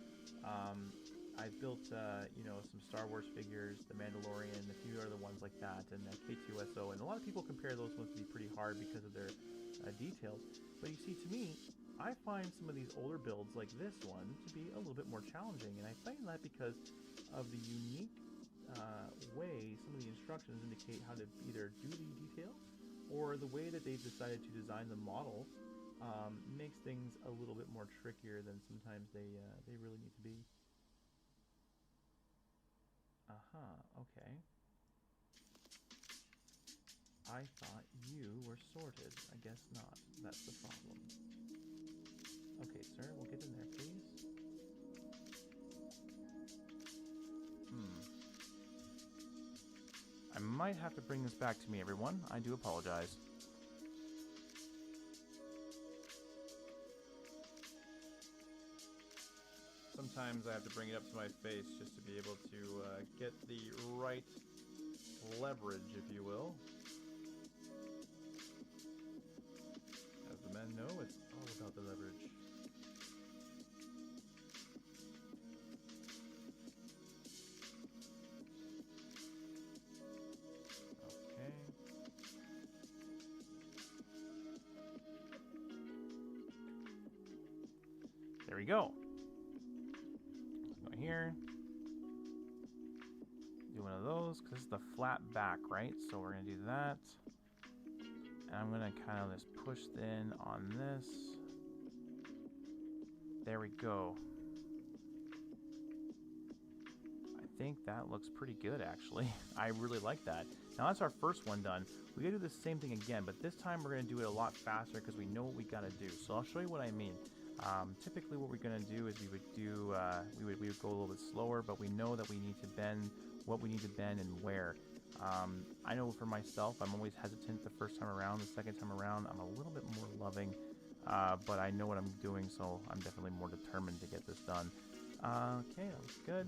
I've built, you know, some Star Wars figures, the Mandalorian, a few other ones like that, and K2SO, and a lot of people compare those ones to be pretty hard because of their details. But you see, to me, I find some of these older builds like this one to be a little bit more challenging, and I find that because of the unique way some of the instructions indicate how to either do the detail, or the way that they've decided to design the model makes things a little bit more trickier than sometimes they really need to be. Okay. I thought you were sorted. I guess not. That's the problem. Okay, sir, we'll get in there, please. I might have to bring this back to me, everyone. I do apologize. Sometimes I have to bring it up to my face just to be able to get the right leverage, if you will. As the men know, it's all about the leverage. Okay. There we go. Here, do one of those because this is the flat back, right? So we're gonna do that, and I'm gonna kind of just push in on this. There we go. I think that looks pretty good, actually. I really like that. Now that's our first one done. We gotta do the same thing again, but this time we're gonna do it a lot faster because we know what we gotta do. So I'll show you what I mean. Typically what we're going to do is we would go a little bit slower, but we know that we need to bend what we need to bend and where. I know for myself, I'm always hesitant the first time around. The second time around, I'm a little bit more loving, but I know what I'm doing, so I'm definitely more determined to get this done. Okay, that looks good.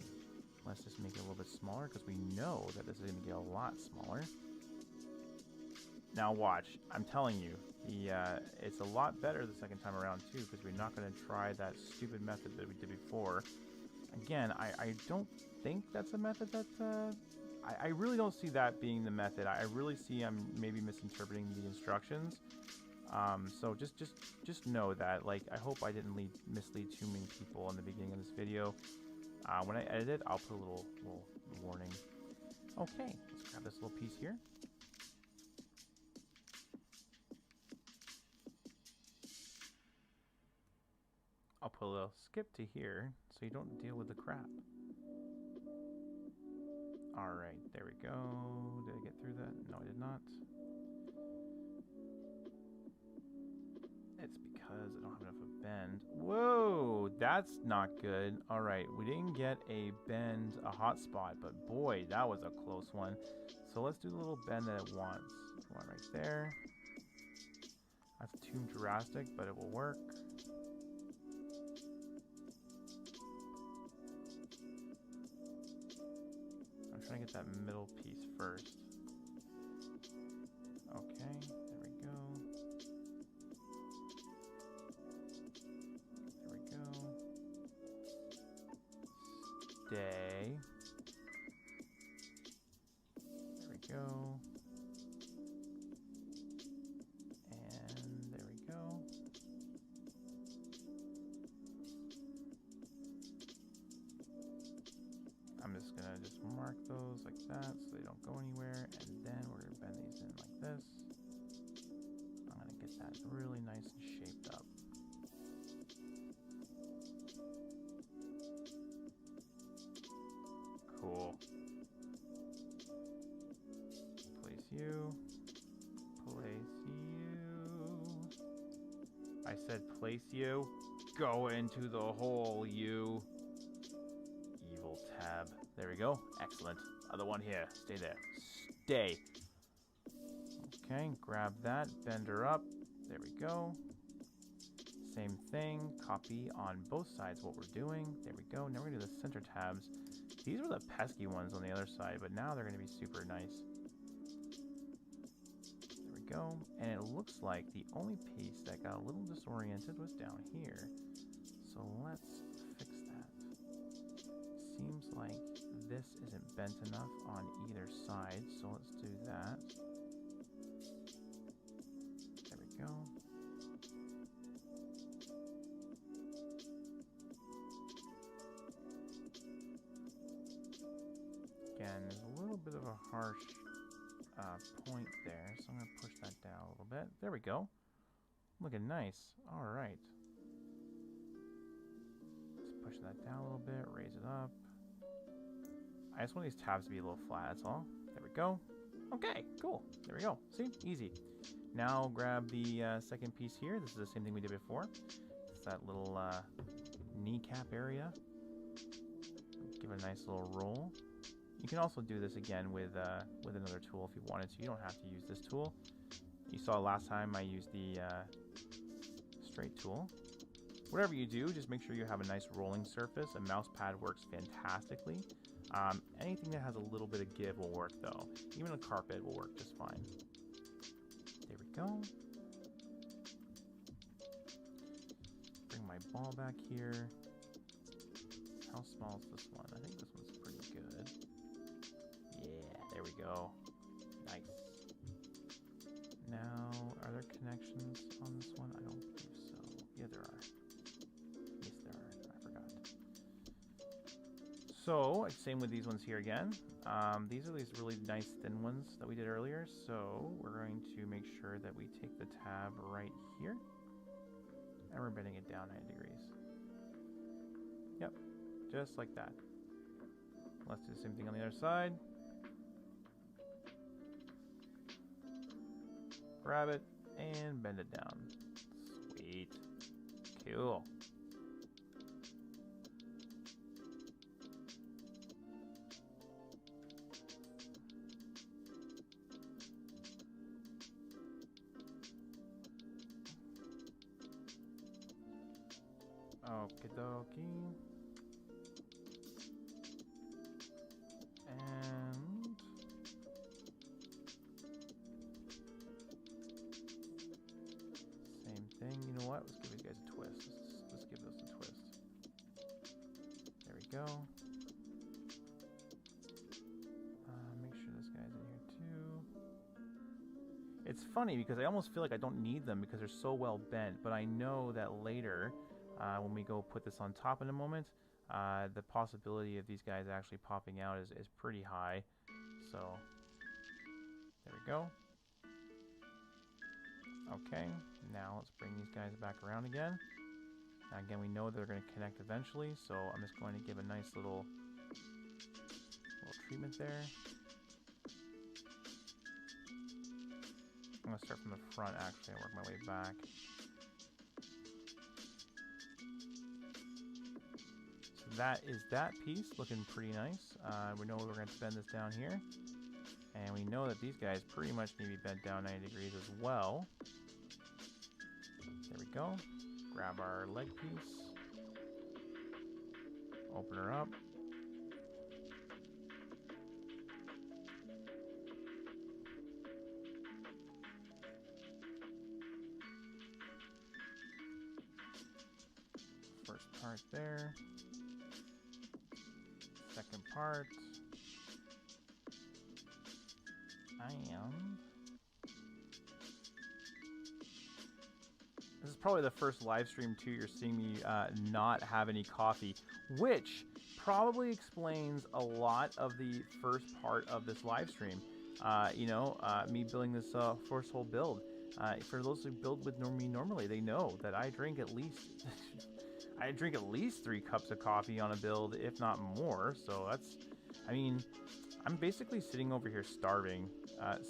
Let's just make it a little bit smaller because we know that this is going to get a lot smaller. Now watch, I'm telling you, it's a lot better the second time around too, because we're not going to try that stupid method that we did before. Again, I don't think that's a method that, I really don't see that being the method. I really see I'm maybe misinterpreting the instructions. So just know that, like, I hope I didn't mislead too many people in the beginning of this video. When I edit it, I'll put a little warning. Okay, let's grab this little piece here. I'll put a little skip to here so you don't deal with the crap. Alright, there we go. Did I get through that? No, I did not. It's because I don't have enough of a bend. Whoa, that's not good. Alright, we didn't get a bend, a hot spot, but boy, that was a close one. So let's do the little bend that it wants. One right there. That's too drastic, but it will work. I'm trying to get that middle piece first. Okay, there we go. There we go. Stay. There we go. And there we go. I'm just gonna mark those like that so they don't go anywhere, and then we're gonna bend these in like this. I'm gonna get that really nice and shaped up. Cool. Place you. Place you. I said place you. Go into the hole, you. Evil tab. There we go. Excellent. Other one here. Stay there. Stay. Okay, grab that. Bend her up. There we go. Same thing. Copy on both sides what we're doing. There we go. Now we're going to do the center tabs. These were the pesky ones on the other side, but now they're going to be super nice. There we go. And it looks like the only piece that got a little disoriented was down here. So let's fix that. Seems like this isn't bent enough on either side, so let's do that. There we go. Again, there's a little bit of a harsh point there, so I'm going to push that down a little bit. There we go. Looking nice. All right. Let's push that down a little bit, raise it up. I just want these tabs to be a little flat, that's all. There we go. Okay, cool. There we go. See? Easy. Now grab the second piece here. This is the same thing we did before. It's that little kneecap area. Give it a nice little roll. You can also do this again with another tool if you wanted to. You don't have to use this tool. You saw last time I used the straight tool. Whatever you do, just make sure you have a nice rolling surface. A mouse pad works fantastically. Anything that has a little bit of give will work though. Even a carpet will work just fine. There we go. Bring my ball back here. How small is this one? I think this one's pretty good. Yeah, there we go. Nice. Now, are there connections on this one? I don't believe so. Yeah, there are. Yes, there are. I forgot. So, same with these ones here again. These are these really nice thin ones that we did earlier. So, we're going to make sure that we take the tab right here. And we're bending it down 90 degrees. Yep, just like that. Let's do the same thing on the other side. Grab it and bend it down. Sweet. Cool. Okie dokie. And same thing. You know what? Let's give these guys a twist. Let's give this a twist. There we go. Make sure this guy's in here too. It's funny because I almost feel like I don't need them because they're so well bent, but I know that later, when we go put this on top in a moment, the possibility of these guys actually popping out is pretty high. So, there we go. Okay, now let's bring these guys back around again. Now again, we know they're going to connect eventually, so I'm just going to give a nice little treatment there. I'm going to start from the front actually and work my way back. So that is that piece, looking pretty nice. We know we're going to bend this down here. And we know that these guys pretty much need to be bent down 90 degrees as well. There we go. Grab our leg piece. Open her up. First part there. Second part. This is probably the first live stream too you're seeing me not have any coffee, which probably explains a lot of the first part of this live stream. Me building this first whole build. For those who build with me normally, they know that I drink at least I drink at least 3 cups of coffee on a build, if not more. So that's, I mean, I'm basically sitting over here starving.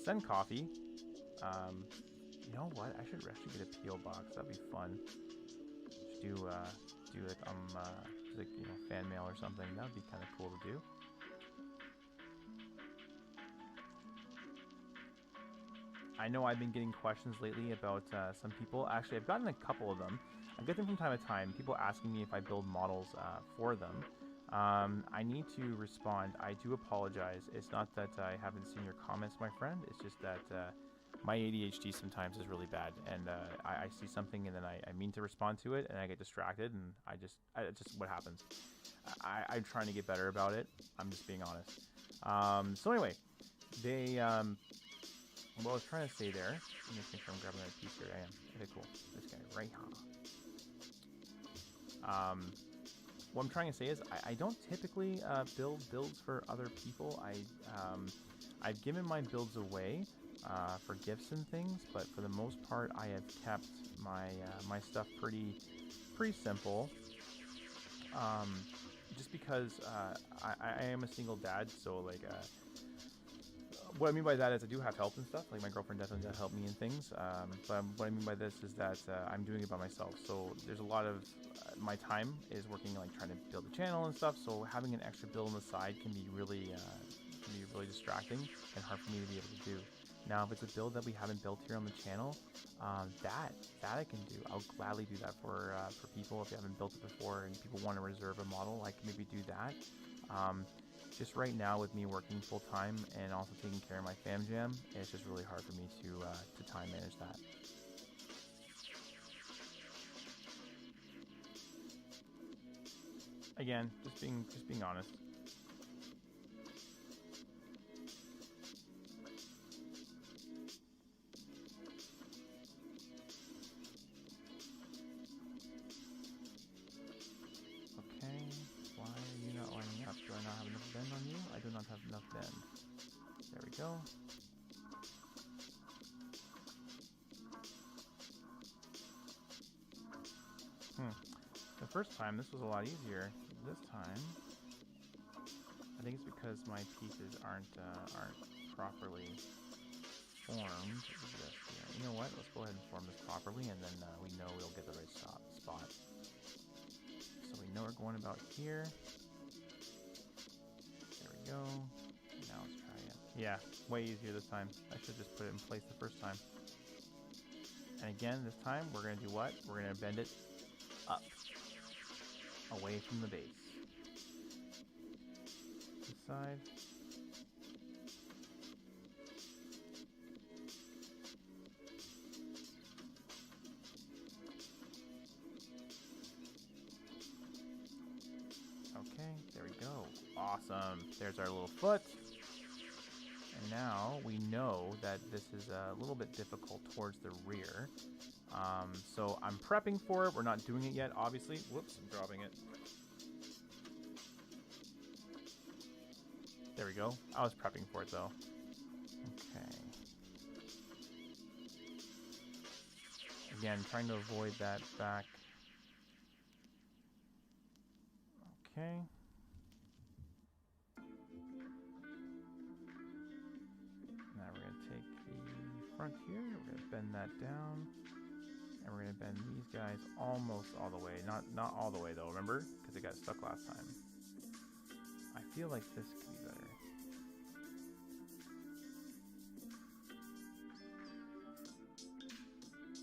Send coffee. You know what? I should actually get a P.O. box. That'd be fun. Just do like fan mail or something. That'd be kind of cool to do. I know I've been getting questions lately about some people. Actually, I've gotten a couple of them. I get them from time to time. People asking me if I build models for them. I need to respond. I do apologize. It's not that I haven't seen your comments, my friend. It's just that my ADHD sometimes is really bad, and I see something and then I mean to respond to it, and I get distracted, and it's just what happens. I'm trying to get better about it. I'm just being honest. So anyway, what I was trying to say there, let me make sure I'm grabbing that piece here. I am. Okay, cool. This guy right here. What I'm trying to say is I don't typically build builds for other people. I've given my builds away for gifts and things, but for the most part, I have kept my stuff pretty simple. Just because I am a single dad, so like. What I mean by that is I do have help and stuff. Like my girlfriend definitely does help me in things. But what I mean by this is that I'm doing it by myself. So there's a lot of my time is working like trying to build the channel and stuff. So having an extra build on the side can be really distracting and hard for me to be able to do. Now, if it's a build that we haven't built here on the channel, that I can do. I'll gladly do that for people if they haven't built it before and people want to reserve a model. I can maybe do that. Just right now with me working full time and also taking care of my fam jam, it's just really hard for me to time manage that. Again, just being honest. Do I not have enough bend on you? I do not have enough bend. There we go. The first time this was a lot easier. This time, I think it's because my pieces aren't properly formed. You know what? Let's go ahead and form this properly, and then we know we'll get the right spot. So we know we're going about here. Go. Now let's try it. Yeah, way easier this time. I should just put it in place the first time. And again, this time we're going to do what? We're going to bend it up. away from the base. This side. Okay, there we go. Awesome. There's our little foot. And now we know that this is a little bit difficult towards the rear. So I'm prepping for it. We're not doing it yet, obviously. Whoops, I'm dropping it. There we go. I was prepping for it, though. Okay. Again, trying to avoid that back. Okay. Now we're going to take the front here. We're going to bend that down. And we're going to bend these guys almost all the way. Not all the way, though, remember? Because it got stuck last time. I feel like this could be better.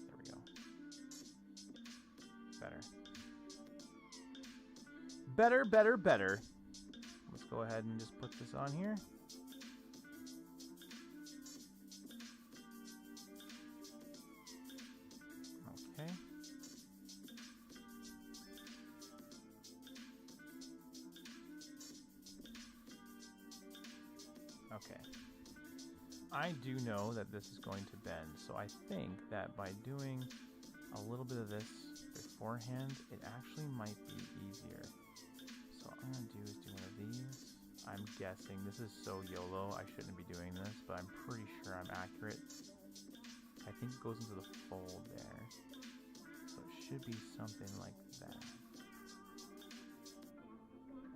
There we go. Better. Better, better, better. Let's go ahead and just put this on here. Okay. Okay. I do know that this is going to bend, so I think that by doing a little bit of this beforehand, it actually might be easier. So what I'm going to do is do one of these. I'm guessing, this is so YOLO, I shouldn't be doing this, but I'm pretty sure I'm accurate. I think it goes into the fold there. So it should be something like that.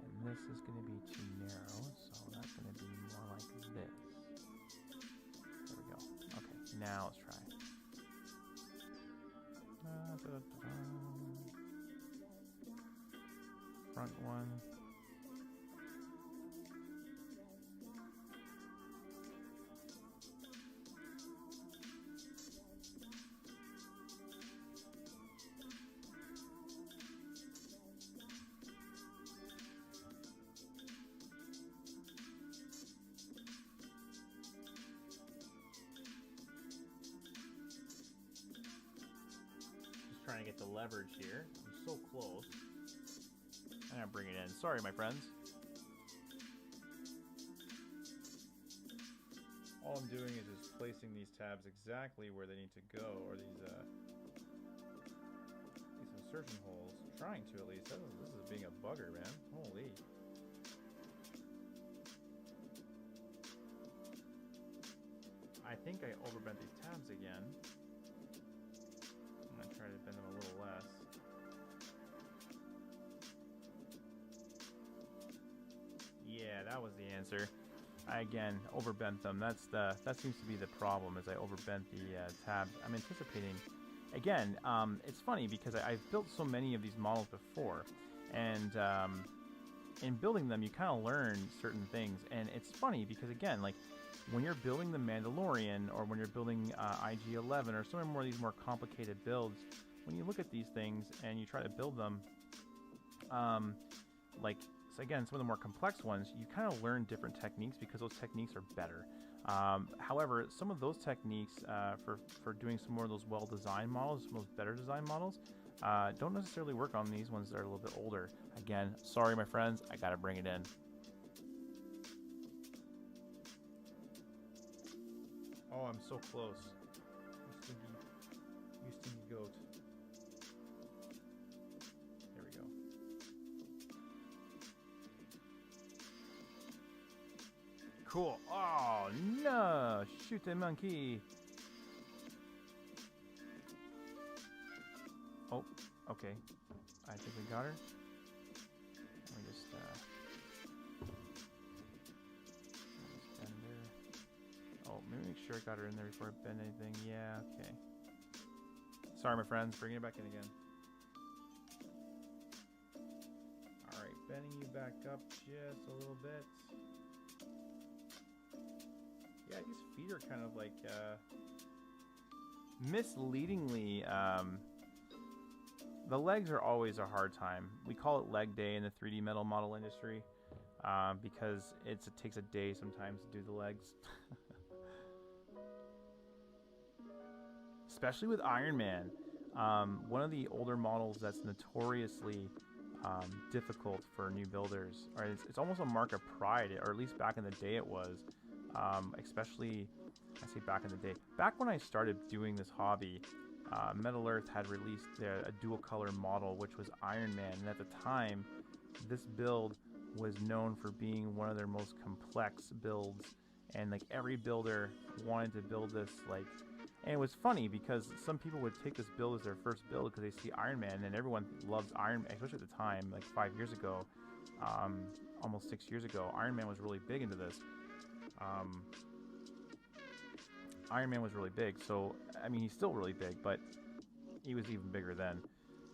And this is going to be too narrow, so that's going to be more like this. There we go. Okay, now let's try. Front one. Just trying to get the leverage here. I'm so close. I'm gonna bring it in. Sorry, my friends. All I'm doing is just placing these tabs exactly where they need to go, or these insertion holes. I'm trying to, at least. This is being a bugger, man. Holy. I think I overbent these tabs again. I'm gonna try to bend them a little less. Yeah, that was the answer. I again overbent them. That seems to be the problem. Is I overbent the tabs. I'm anticipating. Again, it's funny because I've built so many of these models before, and in building them, you kind of learn certain things. And it's funny because again, like when you're building the Mandalorian or when you're building IG-11 or some more of these more complicated builds, when you look at these things and you try to build them, like. So again, some of the more complex ones, you kind of learn different techniques because those techniques are better. However, some of those techniques for doing some more of those well-designed models, some of those better designed models, don't necessarily work on these ones that are a little bit older. Again, sorry, my friends, I gotta bring it in. Oh, I'm so close. You stinky goat. Cool. Oh, no. Shoot the monkey. Oh, okay. I think we got her. Let me just bend her. Oh, maybe make sure I got her in there before I bend anything. Yeah, okay. Sorry, my friends. Bringing it back in again. All right, bending you back up just a little bit. Yeah, these feet are kind of like misleadingly The legs are always a hard time. We call it leg day in the 3D metal model industry because it takes a day sometimes to do the legs. Especially with Iron Man. One of the older models that's notoriously difficult for new builders. Or it's almost a mark of pride, or at least back in the day it was. Especially, I say back in the day. Back when I started doing this hobby, Metal Earth had released a dual color model, which was Iron Man, and at the time, this build was known for being one of their most complex builds, and like every builder wanted to build this, like, and it was funny because some people would take this build as their first build because they see Iron Man, and everyone loves Iron Man, especially at the time, like 5 years ago, almost 6 years ago, Iron Man was really big into this. Iron Man was really big, so, I mean, he's still really big, but he was even bigger then.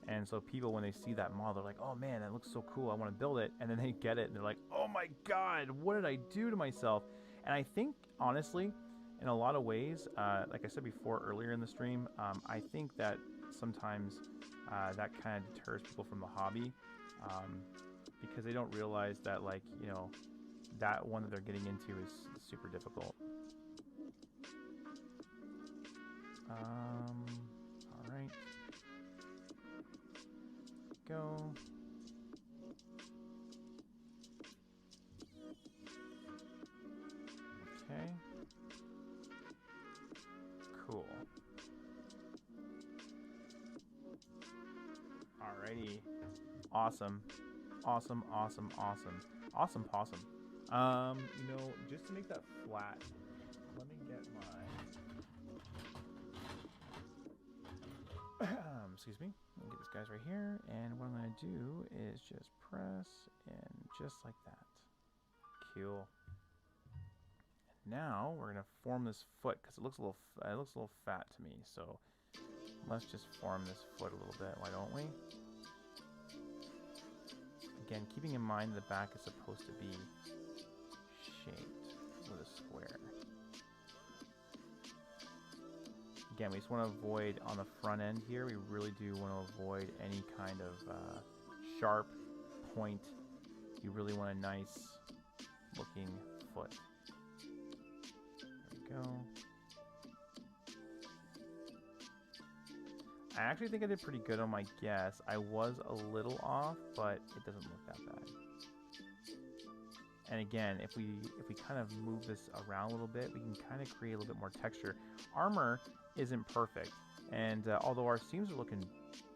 And so people, when they see that model, they're like, oh man, that looks so cool, I want to build it. And then they get it, and they're like, oh my god, what did I do to myself? And I think, honestly, in a lot of ways, like I said before earlier in the stream, I think that sometimes that kind of deters people from the hobby because they don't realize that, like, you know, that one that they're getting into is super difficult. All right. Go. Okay. Cool. Alrighty. Awesome. Awesome, awesome, awesome. Awesome possum. You know, just to make that flat, let me get my excuse me. Let me get these guys right here, and what I'm gonna do is just press and just like that. Cool. And now we're gonna form this foot because it looks a little fat to me. So let's just form this foot a little bit. Why don't we? Again, keeping in mind the back is supposed to be shaped with a square. Again, we just want to avoid on the front end here. We really do want to avoid any kind of sharp point. You really want a nice looking foot. There we go. I actually think I did pretty good on my guess. I was a little off, but it doesn't look that bad. And again, if we kind of move this around a little bit, we can kind of create a little bit more texture. Armor isn't perfect, and although our seams are looking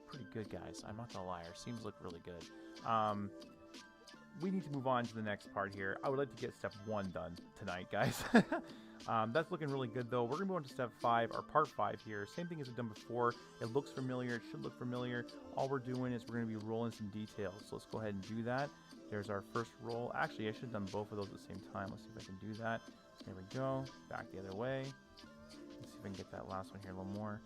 pretty good, guys, I'm not gonna lie, our seams look really good. We need to move on to the next part here. I would like to get step 1 done tonight, guys. That's looking really good, though. We're gonna move on to step 5, or part 5 here. Same thing as we've done before. It looks familiar. It should look familiar. All we're doing is we're gonna be rolling some details. So let's go ahead and do that. There's our first roll. Actually, I should have done both of those at the same time. Let's see if I can do that. There we go. Back the other way. Let's see if I can get that last one here a little more.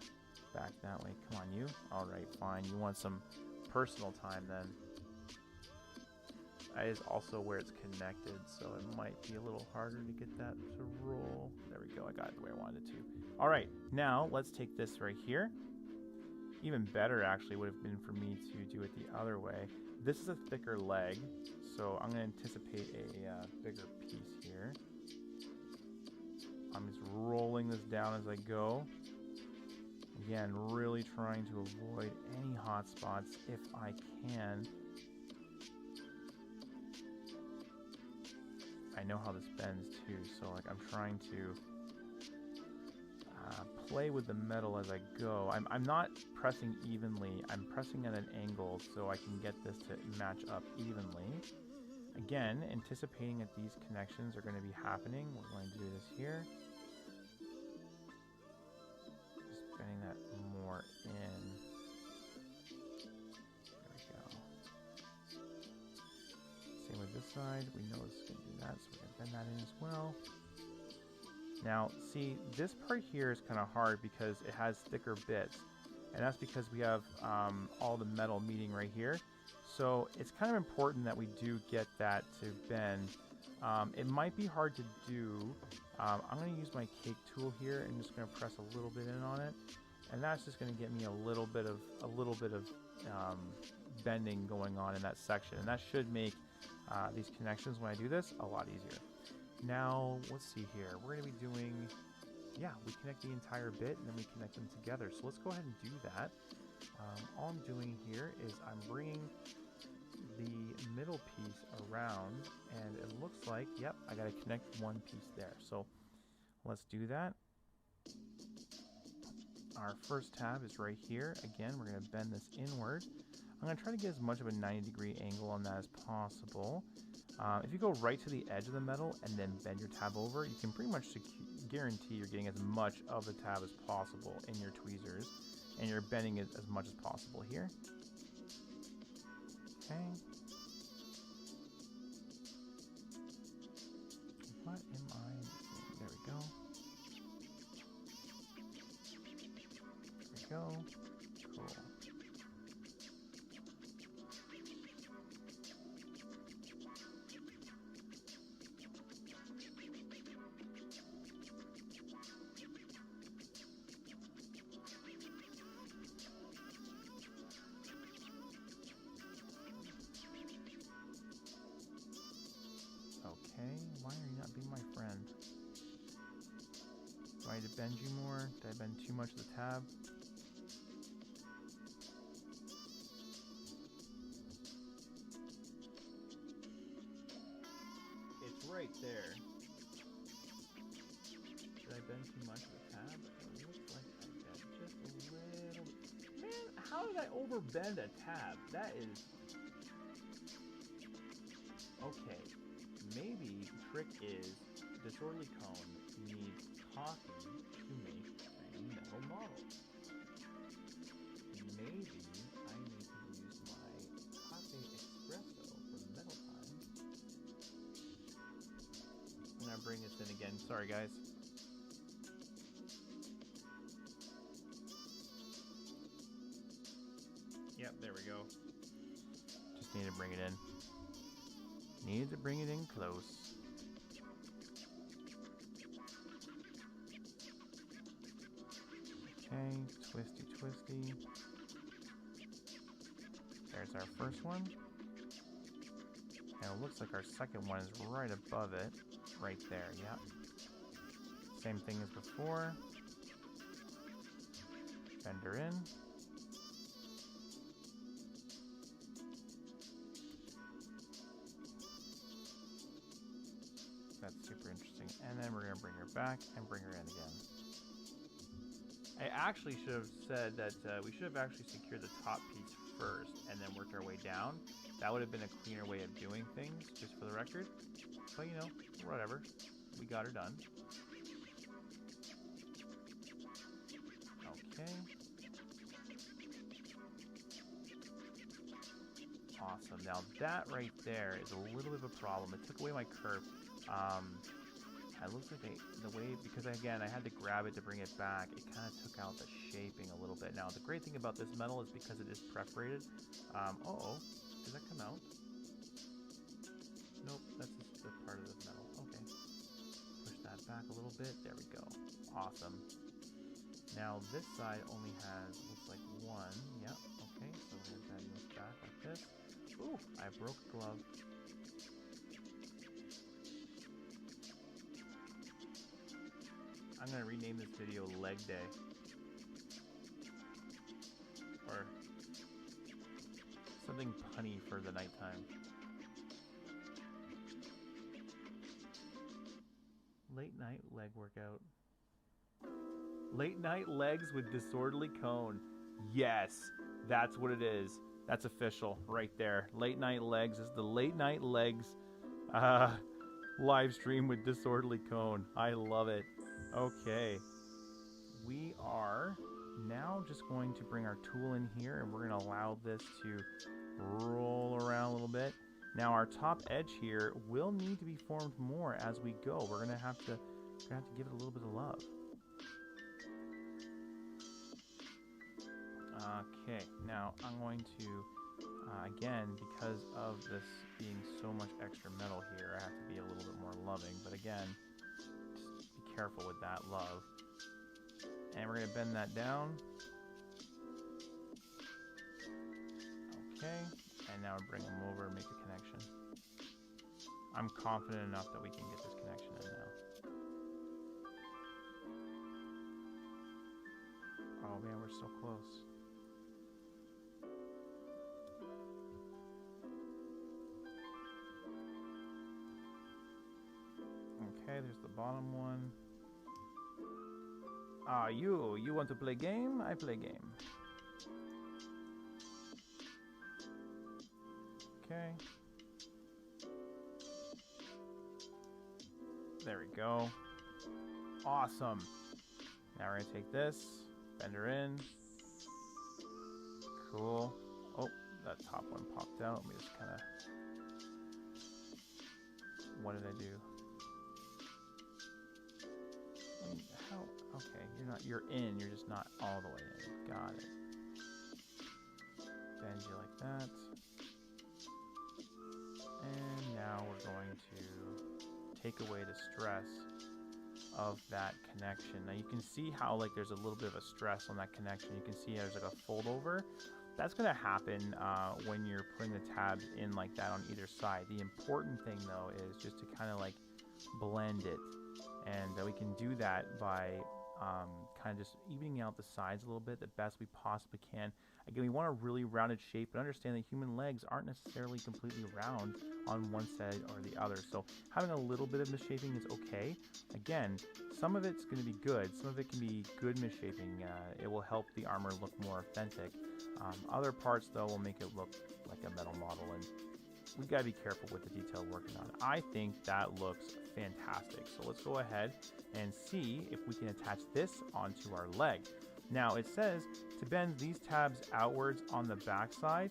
Back that way. Come on, you. All right, fine. You want some personal time then. That is also where it's connected, so it might be a little harder to get that to roll. There we go. I got it the way I wanted it to. All right, now let's take this right here. Even better, actually, would have been for me to do it the other way. This is a thicker leg, so I'm going to anticipate a bigger piece here. I'm just rolling this down as I go. Again, really trying to avoid any hot spots if I can. I know how this bends too, so like I'm trying to play with the metal as I go. I'm not pressing evenly. I'm pressing at an angle so I can get this to match up evenly. Again, anticipating that these connections are going to be happening. We're going to do this here. Just bending that more in. There we go. Same with this side. We know this is going to do that, so we're going to bend that in as well. Now, see, this part here is kind of hard because it has thicker bits, and that's because we have all the metal meeting right here. So it's kind of important that we do get that to bend. It might be hard to do. I'm going to use my cake tool here and just going to press a little bit in on it, and that's just going to get me a little bit of bending going on in that section, and that should make these connections when I do this a lot easier. Now, let's see here. We're going to be doing, yeah, we connect the entire bit and then we connect them together. So let's go ahead and do that. All I'm doing here is I'm bringing the middle piece around, and it looks like, yep, I got to connect one piece there. So let's do that. Our first tab is right here. Again, we're going to bend this inward. I'm going to try to get as much of a 90-degree angle on that as possible. If you go right to the edge of the metal and then bend your tab over, you can pretty much guarantee you're getting as much of the tab as possible in your tweezers, and you're bending it as much as possible here. Okay. What am I missing? There we go. There we go. Cool. Okay, why are you not being my friend? Do I need to bend you more? Did I bend too much of the tab? It's right there. Did I bend too much of the tab? It looks like I bent just a little bit. Man, how did I overbend a tab? That is... Okay. Maybe the trick is disorderly cone needs coffee to make a metal model. Maybe I need to use my cafe espresso for metal time. I'm gonna bring this in again. Sorry, guys. Yep, there we go. Just need to bring it in. Need to bring it in close. Okay, twisty, twisty. There's our first one. And it looks like our second one is right above it. Right there, yeah. Same thing as before. Bend her in. That's super interesting. And then we're going to bring her back and bring her in again. I actually should have said that we should have actually secured the top piece first and then worked our way down. That would have been a cleaner way of doing things, just for the record. But, you know, whatever. We got her done. Okay. Awesome. Now that right there is a little bit of a problem. It took away my curve. It looks like the way, because again, I had to grab it to bring it back, it kind of took out the shaping a little bit. Now, the great thing about this metal is because it is perforated. Uh-oh, did that come out? Nope, that's just the part of the metal. Okay. Push that back a little bit. There we go. Awesome. Now, this side only has, looks like one. Yep, okay, so we're going to bend this back like this. Ooh, I broke a glove. I'm going to rename this video Leg Day. Or something punny for the nighttime. Late night leg workout. Late night legs with disorderly cone. Yes, that's what it is. That's official right there. Late night legs is the late night legs live stream with disorderly cone. I love it. Okay, we are now just going to bring our tool in here and we're going to allow this to roll around a little bit. Now our top edge here will need to be formed more as we go. We're going to have to give it a little bit of love. Okay, now I'm going to, again, because of this being so much extra metal here, I have to be a little bit more loving, but again, careful with that love. And we're going to bend that down. Okay, and now bring them over and make a connection. I'm confident enough that we can get this connection in now. Oh man, we're so close. Okay, there's the bottom one. Ah, you want to play game? I play game. Okay. There we go. Awesome. Now we're gonna take this, bend her in. Cool. Oh, that top one popped out. Let me just kind of... What did I do? How? Okay, you're in, you're just not all the way in. Got it. Bend you like that. And now we're going to take away the stress of that connection. Now you can see how like there's a little bit of a stress on that connection. You can see there's like a fold over. That's going to happen when you're putting the tabs in like that on either side. The important thing though is just to kind of like blend it, and we can do that by kind of just evening out the sides a little bit the best we possibly can. Again, we want a really rounded shape, but understand that human legs aren't necessarily completely round on one side or the other. So having a little bit of misshaping is okay. Again, some of it's going to be good. Some of it can be good misshaping. It will help the armor look more authentic. Other parts, though, will make it look like a metal model, and we've got to be careful with the detail we're working on. I think that looks fantastic. So let's go ahead and see if we can attach this onto our leg. Now it says to bend these tabs outwards on the back side.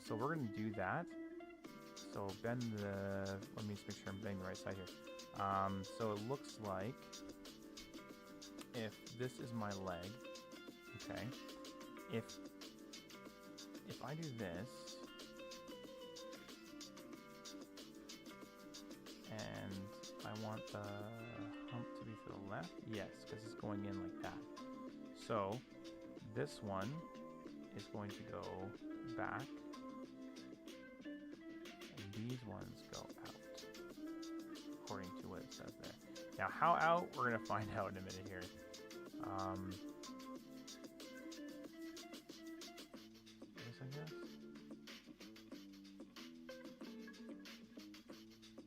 So we're going to do that. So bend the, let me just make sure I'm bending the right side here. So it looks like if this is my leg, okay, if I do this, and I want the hump to be to the left, yes, because it's going in like that. So this one is going to go back, and these ones go out, according to what it says there. Now, how out, we're going to find out in a minute here. This, I guess.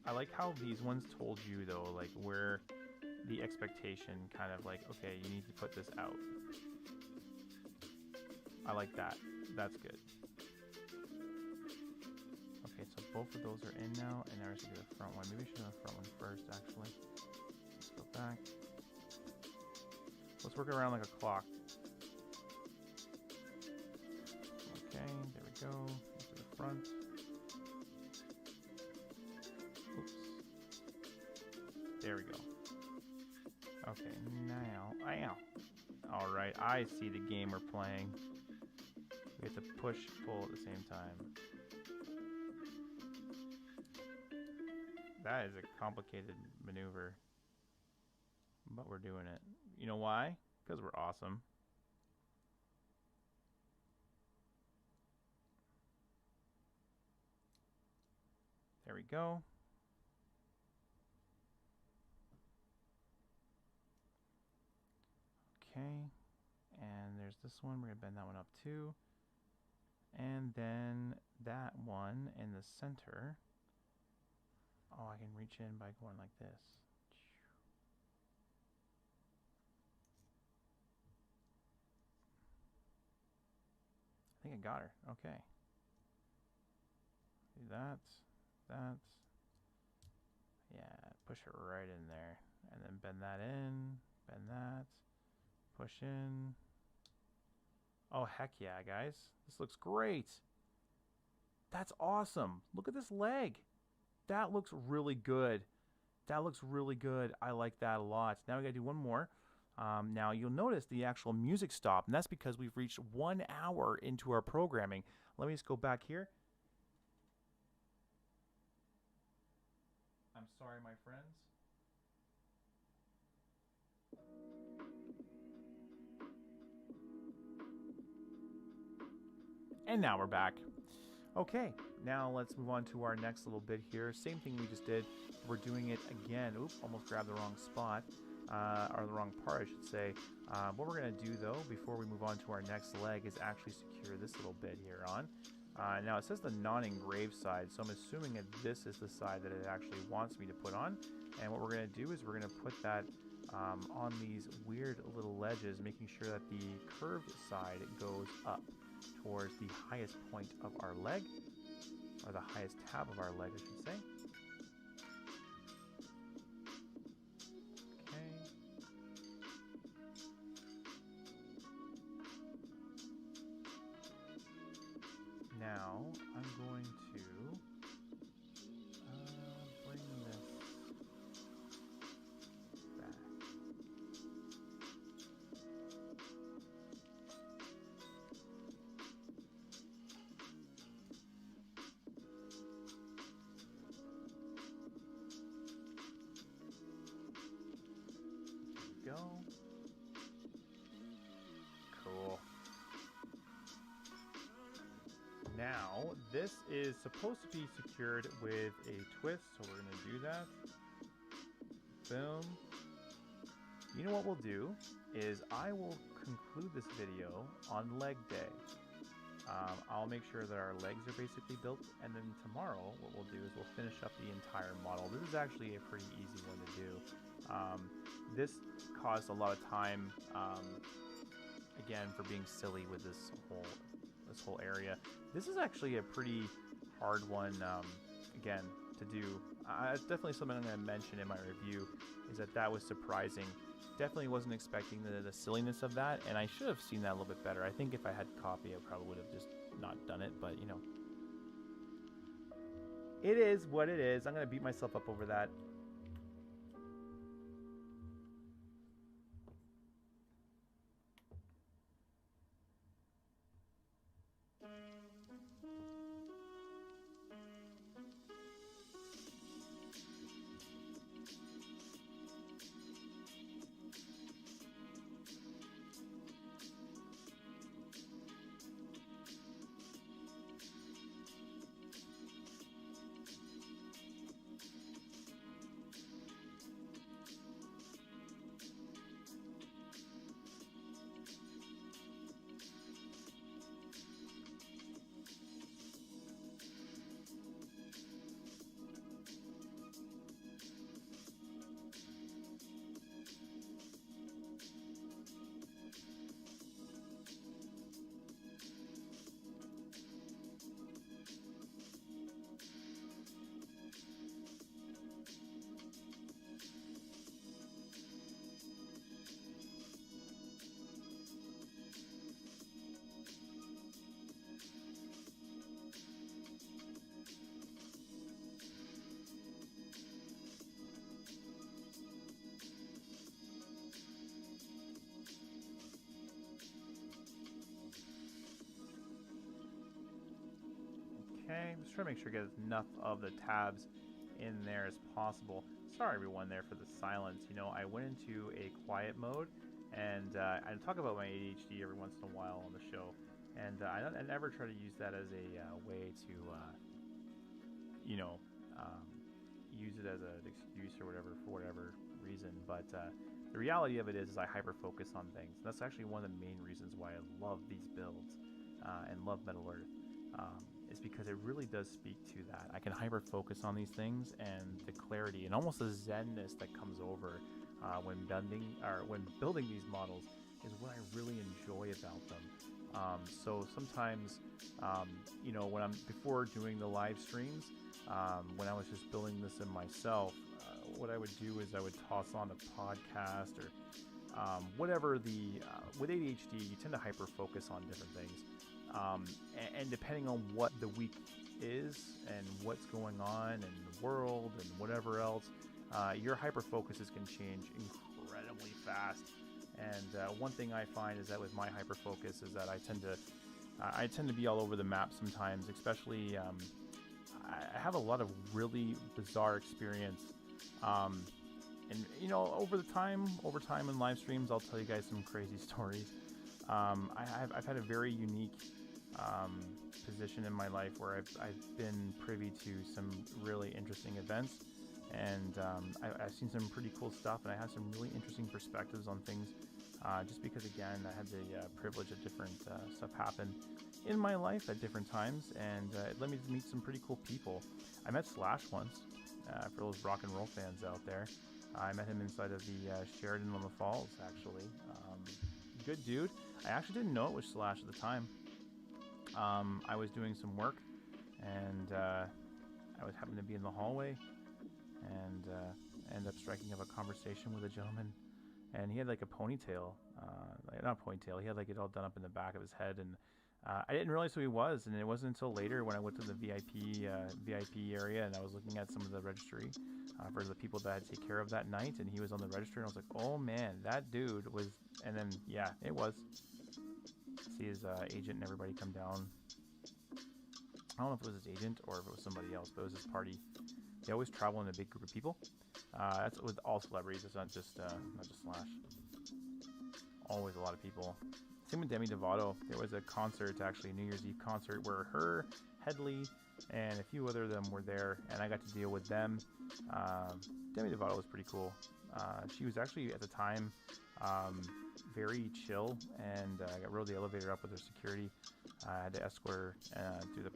I like how these ones told you, though, like, where the expectation kind of like, okay, you need to put this out. I like that. That's good. Okay, so both of those are in now, and now we're going to do the front one. Maybe we should do the front one first, actually. Let's go back. Let's work it around like a clock. Okay, there we go. To the front. Oops. There we go. Okay, now, ow. All right, I see the game we're playing. We have to push, pull at the same time. That is a complicated maneuver, but we're doing it. You know why? Because we're awesome. There we go. Okay, and there's this one. We're going to bend that one up too. And then that one in the center. Oh, I can reach in by going like this. I think I got her. Okay. Do that. Yeah, push it right in there. And then bend that in. Bend that. Push in. Oh, heck yeah, guys. This looks great. That's awesome. Look at this leg. That looks really good. That looks really good. I like that a lot. Now we gotta do one more. Now you'll notice the actual music stopped, and that's because we've reached 1 hour into our programming. Let me just go back here. I'm sorry, my friends. And now we're back. Okay, now let's move on to our next little bit here. Same thing we just did. We're doing it again. Oops, almost grabbed the wrong spot. Or the wrong part, I should say. What we're going to do, though, before we move on to our next leg, is actually secure this little bit here on. Now, it says the non-engraved side, so I'm assuming that this is the side that it actually wants me to put on. And what we're going to do is we're going to put that on these weird little ledges, making sure that the curved side goes up towards the highest point of our leg, or the highest tab of our leg, I should say. Now, I'm going to bring this back. There we go. Cool. Now, this is supposed to be secured with a twist, so we're going to do that. Boom. You know what we'll do is I will conclude this video on leg day. I'll make sure that our legs are basically built, and then tomorrow what we'll do is we'll finish up the entire model. This is actually a pretty easy one to do. This caused a lot of time, again, for being silly with this whole area. This is actually a pretty hard one, again, to do. It's definitely something I'm going to mention in my review, is that was surprising. Definitely wasn't expecting the silliness of that, and I should have seen that a little bit better. I think if I had copy, I probably would have just not done it, but, you know. It is what it is. I'm going to beat myself up over that. Okay, I'm just trying to make sure I get enough of the tabs in there as possible. Sorry everyone there for the silence. You know, I went into a quiet mode, and I talk about my ADHD every once in a while on the show, and I never try to use that as a way to, you know, use it as an excuse or whatever for whatever reason. But the reality of it is I hyper-focus on things. And that's actually one of the main reasons why I love these builds and love Metal Earth. Is because it really does speak to that. I can hyper focus on these things, and the clarity and almost the zenness that comes over when building these models is what I really enjoy about them. So sometimes, you know, before doing the live streams, when I was just building this in myself, what I would do is I would toss on a podcast or whatever with ADHD, you tend to hyper focus on different things. And depending on what the week is and what's going on in the world and whatever else, your hyper focuses can change incredibly fast. And one thing I find is that with my hyper focus is that I tend to be all over the map sometimes, especially I have a lot of really bizarre experience. And you know, over time in live streams, I'll tell you guys some crazy stories. I've had a very unique position in my life where I've been privy to some really interesting events, and I've seen some pretty cool stuff, and I have some really interesting perspectives on things, just because, again, I had the privilege of different stuff happen in my life at different times, and it led me to meet some pretty cool people. I met Slash once, for those rock and roll fans out there. I met him inside of the Sheridan on the Falls, actually. Good dude. I actually didn't know it was Slash at the time. I was doing some work, and I was happened to be in the hallway, and ended up striking up a conversation with a gentleman, and he had like a ponytail, not a ponytail, he had like it all done up in the back of his head, and I didn't realize who he was, and it wasn't until later when I went to the VIP area, and I was looking at some of the registry for the people that I had to take care of that night, and he was on the register, and I was like, oh man, that dude was, and then, yeah, it was. See his agent and everybody come down. I don't know if it was his agent or if it was somebody else, but it was his party. They always travel in a big group of people. That's with all celebrities. It's not just Slash. Always a lot of people. Same with Demi Lovato. There was a concert, actually a New Year's Eve concert, where her, Headley, and a few other of them were there, and I got to deal with them. Demi Lovato was pretty cool. She was actually at the time very chill, and I rode the elevator up with her security. I had to escort her through the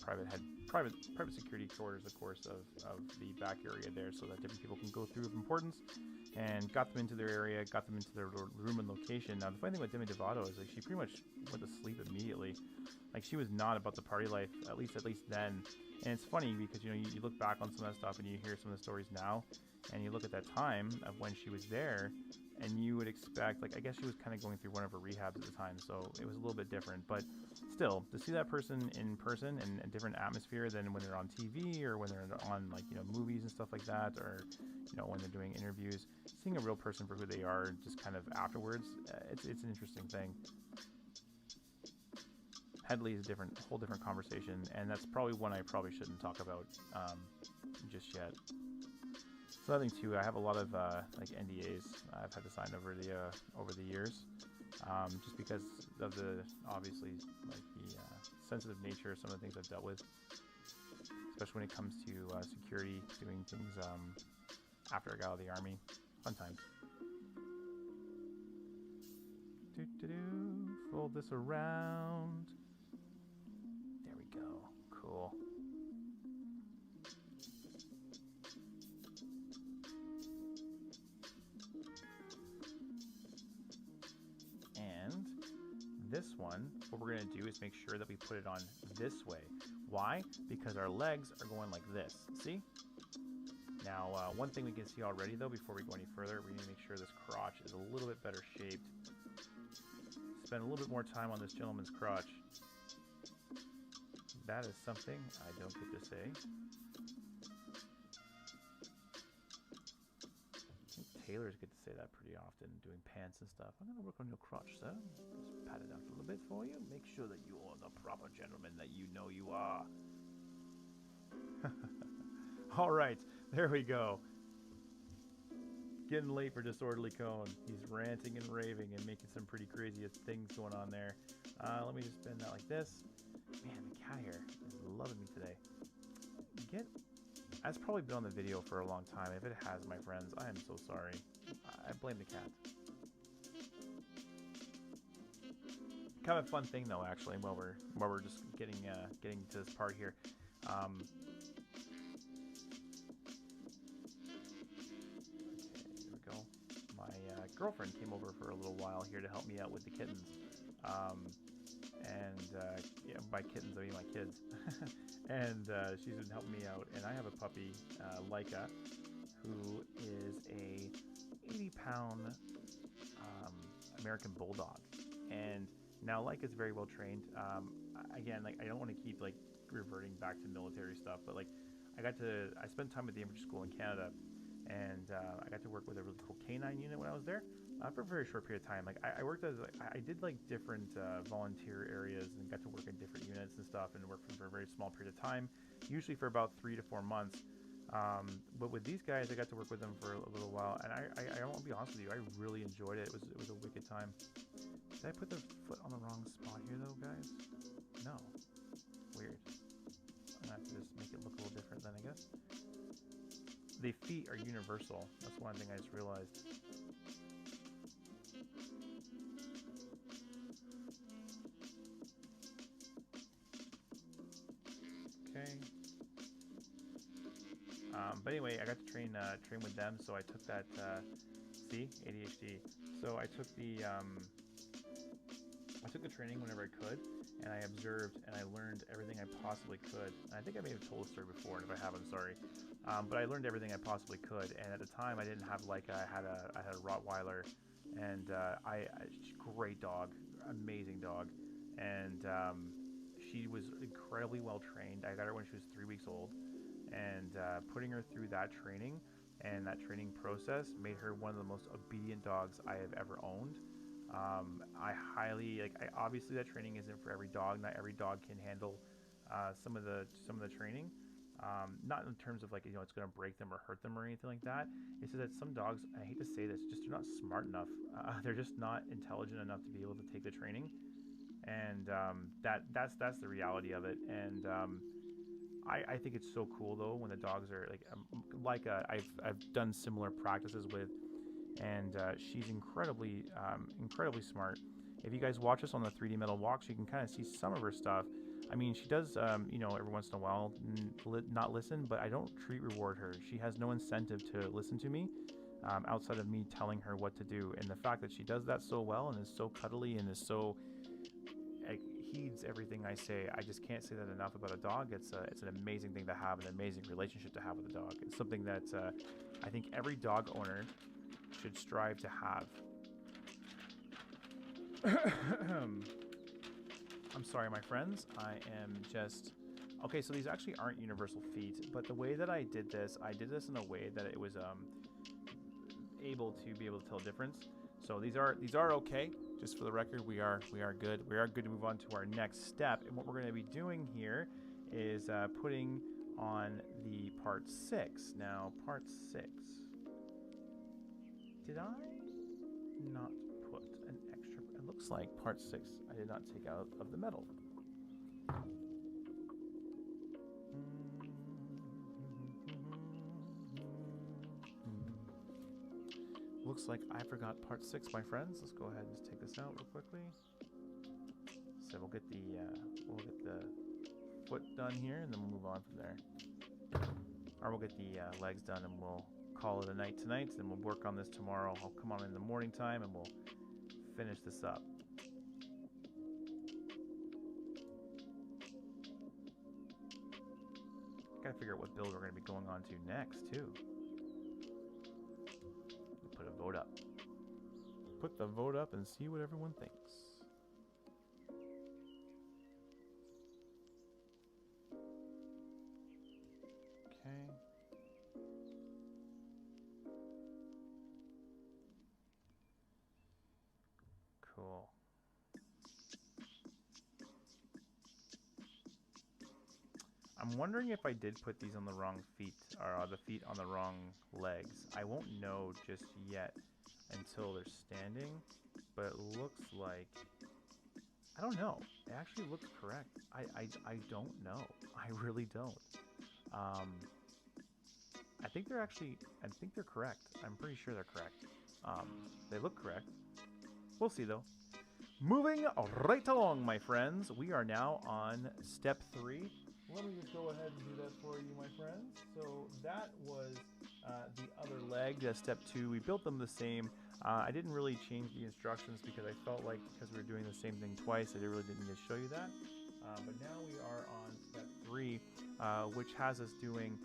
private security quarters, of course, of the back area there, so that different people can go through of importance, and got them into their area, got them into their room and location. Now, the funny thing with Demi Lovato is like she pretty much went to sleep immediately. Like, she was not about the party life, at least then. And it's funny because, you know, you look back on some of that stuff and you hear some of the stories now, and you look at that time of when she was there, and you would expect, like, I guess she was kind of going through one of her rehabs at the time, so it was a little bit different. But still, to see that person in person and a different atmosphere than when they're on TV or when they're on, like, you know, movies and stuff like that, or, you know, when they're doing interviews, seeing a real person for who they are just kind of afterwards, it's an interesting thing. Headley is a whole different conversation, and that's probably one I probably shouldn't talk about just yet. So I think too, I have a lot of like NDAs I've had to sign over the years, just because of the obviously like the sensitive nature of some of the things I've dealt with, especially when it comes to security, doing things after I got out of the army. Fun times. Fold this around. There we go. Cool. And this one, what we're going to do is make sure that we put it on this way. Why? Because our legs are going like this. See? Now, one thing we can see already, though, before we go any further, we need to make sure this crotch is a little bit better shaped. Spend a little bit more time on this gentleman's crotch. That is something I don't get to say. I think tailors get to say that pretty often, doing pants and stuff. I'm going to work on your crotch, sir. Just pat it out a little bit for you. Make sure that you are the proper gentleman that you know you are. All right, there we go. Getting late for Disorderly Cone. He's ranting and raving and making some pretty crazy things going on there. Let me just bend that like this. Man, the cat hair is loving me today. That's probably been on the video for a long time. If it has, my friends, I am so sorry. I blame the cat. Kind of a fun thing though, actually, while we're just getting to this part here. Girlfriend came over for a little while here to help me out with the kittens, yeah, by kittens I mean my kids. And she's been helping me out, and I have a puppy, Laika, who is a 80-pound American Bulldog, and now Laika's very well trained. Again, like, I don't want to keep like reverting back to military stuff, but like I spent time at the infantry school in Canada. And I got to work with a really cool canine unit when I was there for a very short period of time. Like I worked as I did like different volunteer areas and got to work in different units and stuff, and worked for a very small period of time, usually for about 3 to 4 months. But with these guys, I got to work with them for a little while, and I won't be honest with you, I really enjoyed it. It was a wicked time. Did I put the foot on the wrong spot here, though, guys? No. Weird. I'm gonna have to just make it look a little different then, I guess. The feet are universal. That's one thing I just realized. Okay. But anyway, I got to train with them, so I took that. See, ADHD. So I took the training whenever I could, and I observed and I learned everything I possibly could. And I think I may have told the story before, and if I haven't, sorry. But I learned everything I possibly could, and at the time I didn't have I had a Rottweiler, and great dog, amazing dog, and she was incredibly well trained. I got her when she was 3 weeks old, and putting her through that training and that training process made her one of the most obedient dogs I have ever owned. I highly obviously that training isn't for every dog. Not every dog can handle some of the training. Not in terms of it's going to break them or hurt them or anything like that. It's just that some dogs, I hate to say this, just they're not smart enough. They're just not intelligent enough to be able to take the training, and that's the reality of it. And I think it's so cool though when the dogs are I've done similar practices with. And she's incredibly smart. If you guys watch us on the 3D Metal Walks, you can kind of see some of her stuff. I mean, she does, every once in a while not listen, but I don't treat reward her. She has no incentive to listen to me outside of me telling her what to do. And the fact that she does that so well and is so cuddly and is so heeds everything I say, I just can't say that enough about a dog. It's an amazing thing to have, an amazing relationship to have with a dog. It's something that I think every dog owner should strive to have. I'm sorry, my friends. I am just... Okay, so these actually aren't universal feet, but the way that I did this in a way that it was able to be able to tell the difference. So these are okay. Just for the record, we are good. We are good to move on to our next step. And what we're going to be doing here is putting on the part 6. Now, part 6. Did I not put an extra... It looks like part 6 I did not take out of the metal. Looks like I forgot part 6, my friends. Let's go ahead and just take this out real quickly. So we'll get the foot done here, and then we'll move on from there. Or we'll get the legs done, and we'll call it a night tonight, and we'll work on this tomorrow. I'll come on in the morning time and we'll finish this up. Gotta figure out what build we're going to be going on to next too. We'll put a vote up. Put the vote up and see what everyone thinks. Okay. Cool. I'm wondering if I did put these on the wrong feet, or the feet on the wrong legs. I won't know just yet until they're standing, but it looks like... I don't know. It actually looks correct. I don't know. I really don't. I think they're correct. I'm pretty sure they're correct. They look correct. We'll see, though. Moving right along, my friends. We are now on step 3. Let me just go ahead and do that for you, my friends. So that was the other leg, step 2. We built them the same. I didn't really change the instructions because I felt like because we were doing the same thing twice, I really didn't need to show you that. But now we are on step 3, which has us doing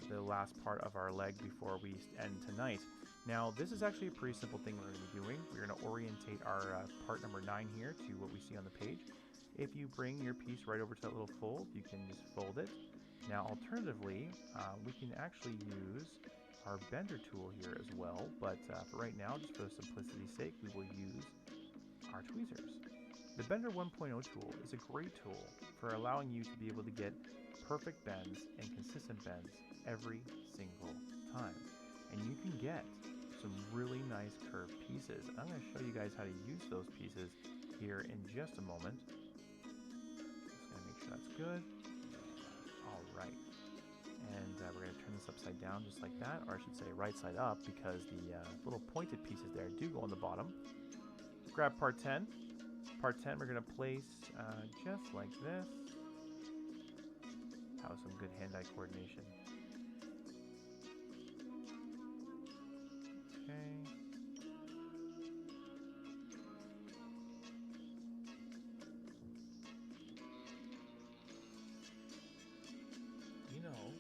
the last part of our leg before we end tonight. Now, this is actually a pretty simple thing we're going to be doing. We're going to orientate our part number 9 here to what we see on the page. If you bring your piece right over to that little fold, you can just fold it. Now, alternatively, we can actually use our bender tool here as well, but for right now, just for simplicity's sake, we will use our tweezers. The Bender 1.0 tool is a great tool for allowing you to be able to get perfect bends and consistent bends every single time. And you can get some really nice curved pieces. I'm going to show you guys how to use those pieces here in just a moment. Just going to make sure that's good. All right. And we're going to turn this upside down just like that, or I should say right side up, because the little pointed pieces there do go on the bottom. Grab part 10. Part 10 we're going to place just like this. That was some good hand-eye coordination. Okay. You know,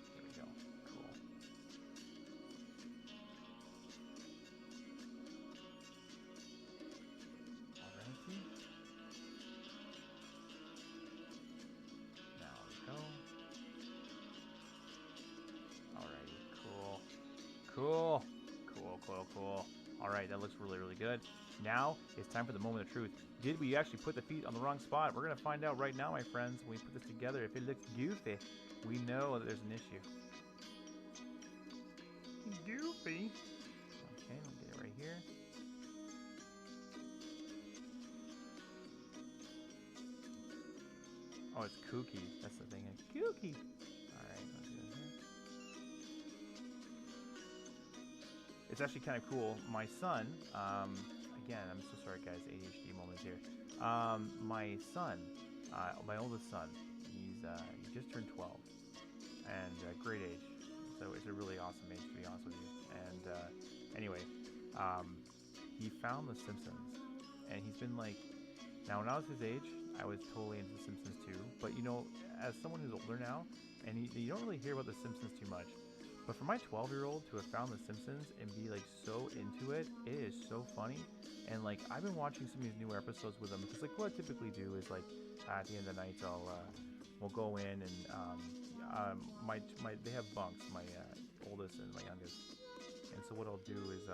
there we go. Cool. Alrighty. Now we go. Alrighty. Cool. Cool. Cool, cool, cool. Alright, that looks really, really good. Now, it's time for the moment of truth. Did we actually put the feet on the wrong spot? We're going to find out right now, my friends, when we put this together. If it looks goofy, we know that there's an issue. Goofy. Okay, we'll get it right here. Oh, it's kooky. That's the thing. It's kooky. Alright, let's do it here. It's actually kind of cool. My son, again, I'm so sorry guys, ADHD moments here. My son, my oldest son, he just turned 12, and great age. So it's a really awesome age, to be honest with you. And anyway, he found The Simpsons, and he's been like, now when I was his age, I was totally into The Simpsons too. But you know, as someone who's older now, and you don't really hear about The Simpsons too much. But for my 12-year-old to have found The Simpsons and be like so into it, it is so funny. And like I've been watching some of these newer episodes with him, because like what I typically do is like at the end of the night we'll go in and they have bunks, my oldest and my youngest. And so what I'll do is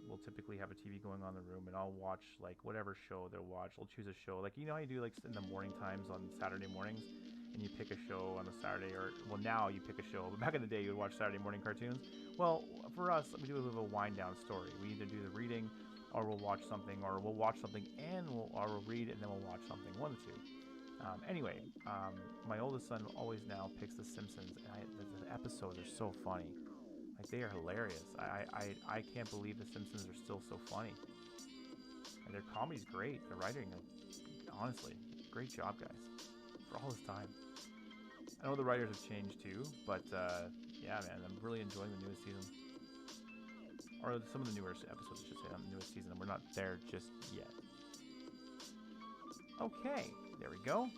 we'll typically have a TV going on in the room, and I'll watch like whatever show they'll watch. I'll choose a show, like you know how you do like in the morning times on Saturday mornings. And you pick a show on a Saturday, or well now you pick a show, but back in the day you would watch Saturday morning cartoons. Well, for us, we do a little wind down story. We either do the reading, or we'll watch something, or we'll watch something and we'll read and then we'll watch something. One of the two. Anyway, my oldest son always now picks The Simpsons, and the episodes are so funny. Like they are hilarious. I can't believe The Simpsons are still so funny. And their comedy's great. The writing, honestly, great job, guys. For all this time. I know the writers have changed too, but yeah, man, I'm really enjoying the newest season. Or some of the newer episodes, I should say, on the newest season, and we're not there just yet. Okay, there we go.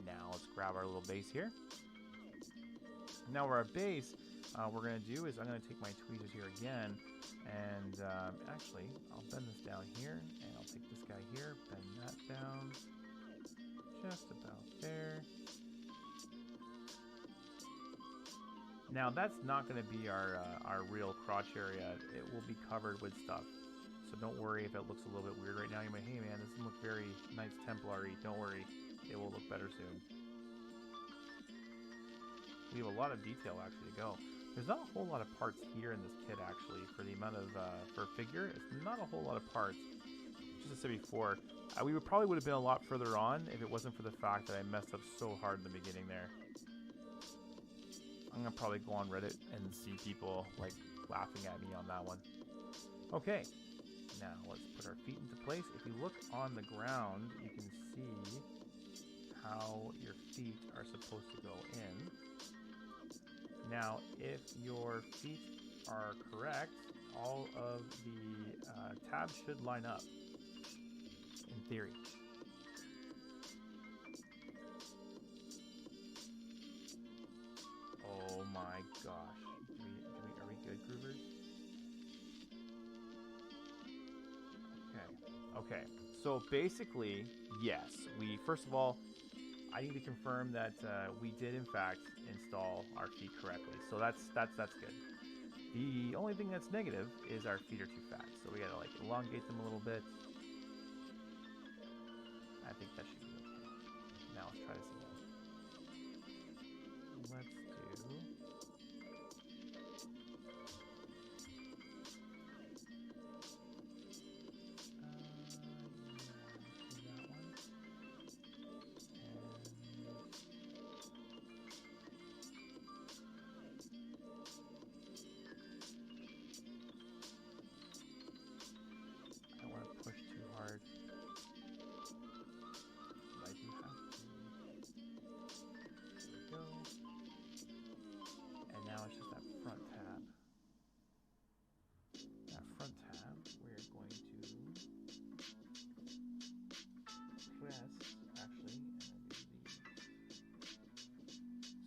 Now let's grab our little base here. Now for our base, we're going to do is I'm going to take my tweezers here again, and actually, I'll bend this down here, and I'll take this guy here, bend that down. Just about there. Now that's not going to be our real crotch area. It will be covered with stuff. So don't worry if it looks a little bit weird right now. You might, hey man, this doesn't look very nice Templar-y. Don't worry, it will look better soon. We have a lot of detail actually to go. There's not a whole lot of parts here in this kit actually for the amount of for a figure. It's not a whole lot of parts. Just as I said before, we probably would have been a lot further on if it wasn't for the fact that I messed up so hard in the beginning there. I'm gonna probably go on Reddit and see people like laughing at me on that one. Okay, now let's put our feet into place. If you look on the ground, you can see how your feet are supposed to go in. Now, if your feet are correct, all of the tabs should line up, in theory. Oh my gosh. Are we good, groovers? Okay. So basically, yes. First of all, I need to confirm that we did in fact install our feet correctly. So that's good. The only thing that's negative is our feet are too fat, so we gotta like elongate them a little bit. I think that should be okay. Now let's try this again. Let's do...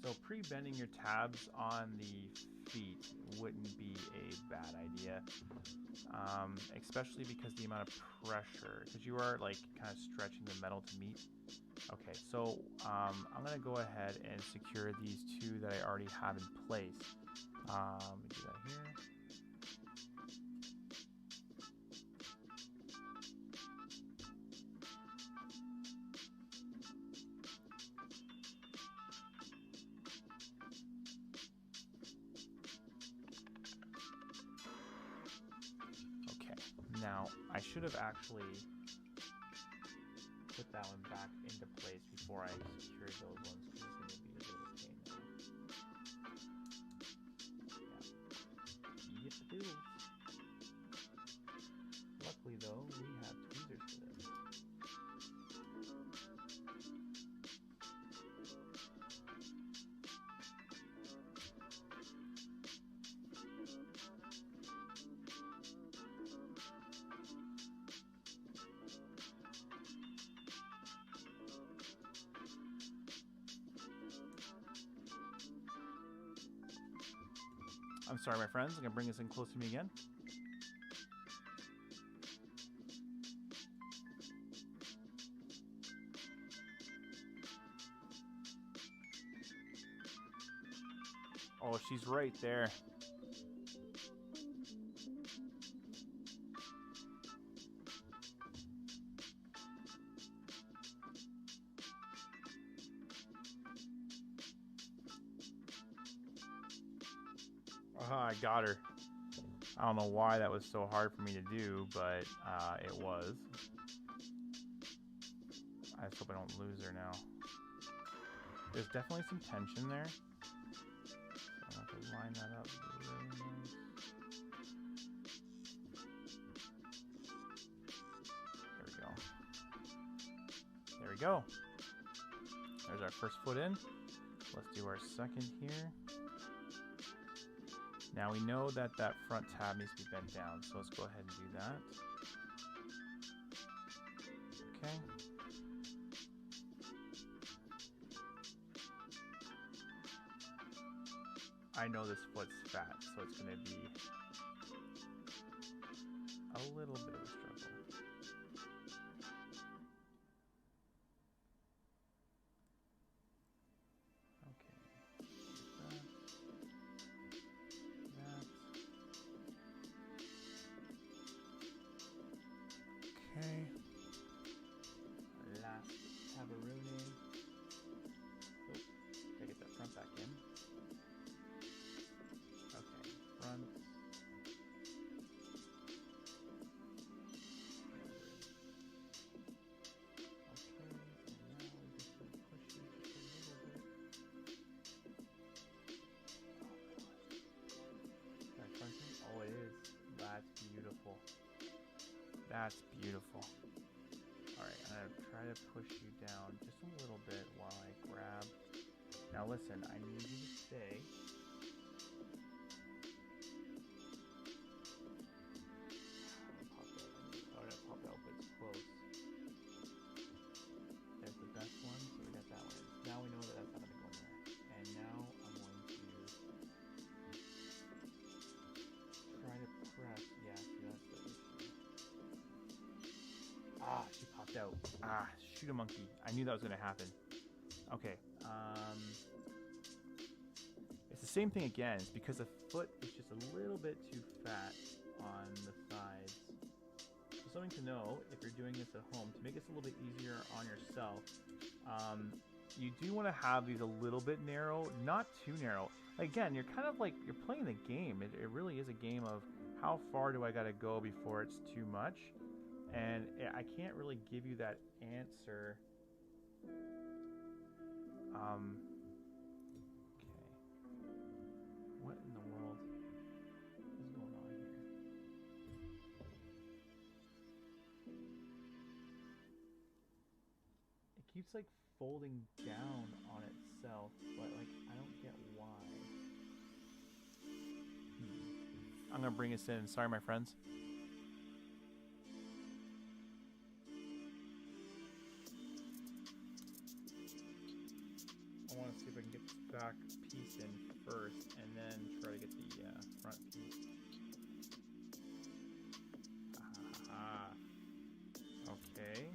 So pre-bending your tabs on the feet wouldn't be a bad idea, especially because the amount of pressure, because you are like kind of stretching the metal to meet. Okay, so I'm gonna go ahead and secure these two that I already have in place. Let me do that here. Now, I should have actually put that one back into place before I secured those ones, because it's going to be a bit of a pain now. Yeah. Yep, it is. Luckily, though, we have tweezers for this. I'm sorry, my friends. I'm going to bring this in close to me again. Oh, she's right there. I got her. I don't know why that was so hard for me to do, but it was. I just hope I don't lose her now. There's definitely some tension there. So I'm going to have to line that up really nice. There we go. There we go. There's our first foot in. Let's do our second here. Now we know that that front tab needs to be bent down, so let's go ahead and do that. Okay. I know this foot's fat, so it's going to be a little bit of a struggle. Okay, last tabaroonie. Oh, gotta get that front back in. Okay, front. Oh, it is. That's beautiful. That's beautiful. Alright, I'm going to try to push you down just a little bit while I grab. Now listen, I need you to stay. Oh, that popped out, but it's close. There's the best one, so we got that one. Now we know that that's not going to go in there. And now I'm going to try to press. Yeah, see, that's the issue. Ah, she popped out. Ah, shoot a monkey. I knew that was going to happen. Okay. It's the the same thing again. It's because the foot is just a little bit too fat on the sides. So something to know if you're doing this at home, to make this a little bit easier on yourself, you do want to have these a little bit narrow, not too narrow. Again, you're kind of like, you're playing the game. It really is a game of how far do I got to go before it's too much. And I can't really give you that answer. Okay. What in the world is going on here? It keeps like folding down on itself, but like I don't get why. I'm gonna bring us in. Sorry, my friends. I want to see if I can get this back piece in first, and then try to get the front piece. Okay.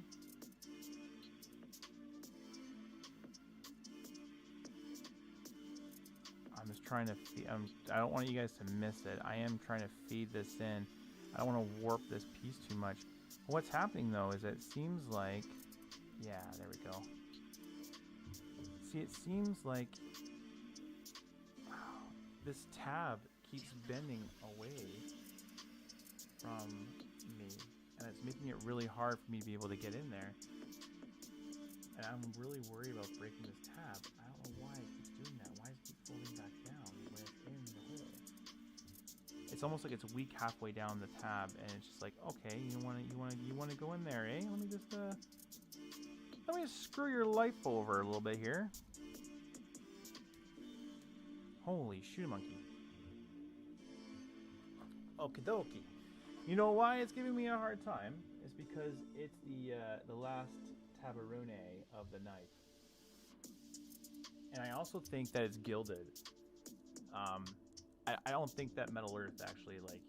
I'm just trying to feed. I don't want you guys to miss it. I am trying to feed this in. I don't want to warp this piece too much. What's happening though is that it seems like, yeah, there we go. See, it seems like this tab keeps bending away from me, and it's making it really hard for me to be able to get in there. And I'm really worried about breaking this tab. I don't know why it keeps doing that. Why is it keep folding back down when it's in the hole? It's almost like it's weak halfway down the tab, and it's just like, okay, you want to go in there, eh? Let me just screw your life over a little bit here. Holy shoot, monkey. Okie dokie. You know why it's giving me a hard time? It's because it's the last tabarone of the knife. And I also think that it's gilded. I don't think that Metal Earth actually like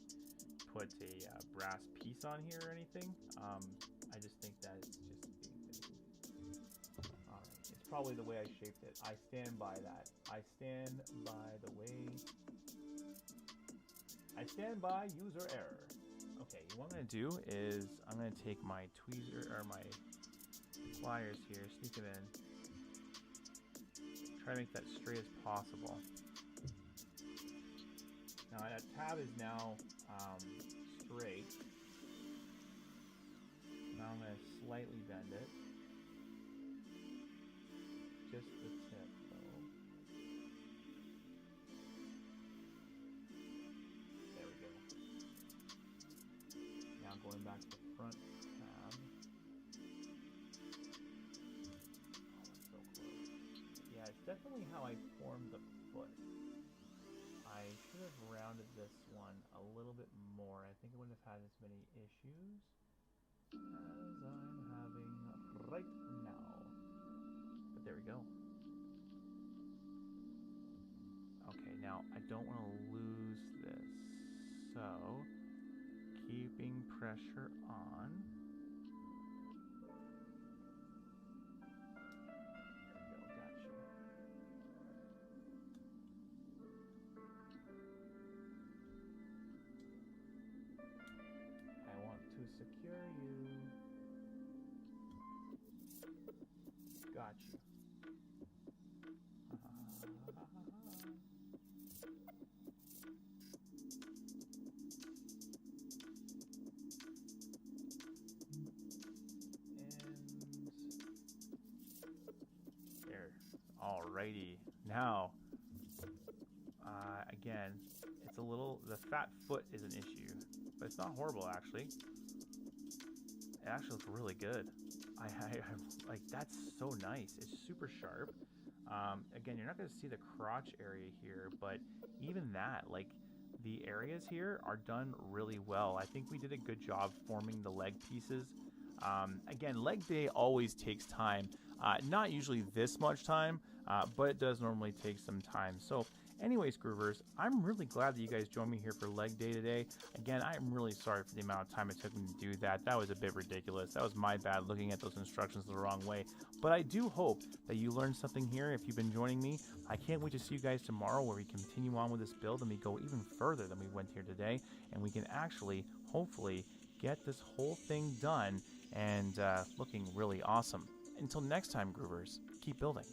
put a brass piece on here or anything. I just think that it's just being finicky. Alright, it's probably the way I shaped it. I stand by that. I stand by the way. I stand by user error. Okay, what I'm gonna do is I'm gonna take my tweezer or my pliers here, sneak them in, try to make that straight as possible. Now that tab is now straight. Now I'm gonna slightly bend it, just the tip though. There we go. Now going back to the front tab. So close. Yeah, it's definitely how I formed the foot. I should have rounded this one a little bit more. I think I wouldn't have had as many issues as I'm having right now. But there we go. Okay, now I don't want to lose this. So, keeping pressure on. Secure you. Got you. And there. Alrighty. Now, again, it's a little. The fat foot is an issue, but it's not horrible actually. It actually looks really good. I like, that's so nice. It's super sharp. Again, you're not going to see the crotch area here, but even that, like, the areas here are done really well. I think we did a good job forming the leg pieces. Again, leg day always takes time. Not usually this much time, but it does normally take some time. So Anyways, Groovers, I'm really glad that you guys joined me here for leg day today. Again, I'm really sorry for the amount of time it took me to do that. That was a bit ridiculous. That was my bad looking at those instructions the wrong way. But I do hope that you learned something here if you've been joining me. I can't wait to see you guys tomorrow where we continue on with this build and we go even further than we went here today. And we can actually, hopefully, get this whole thing done and looking really awesome. Until next time, Groovers, keep building.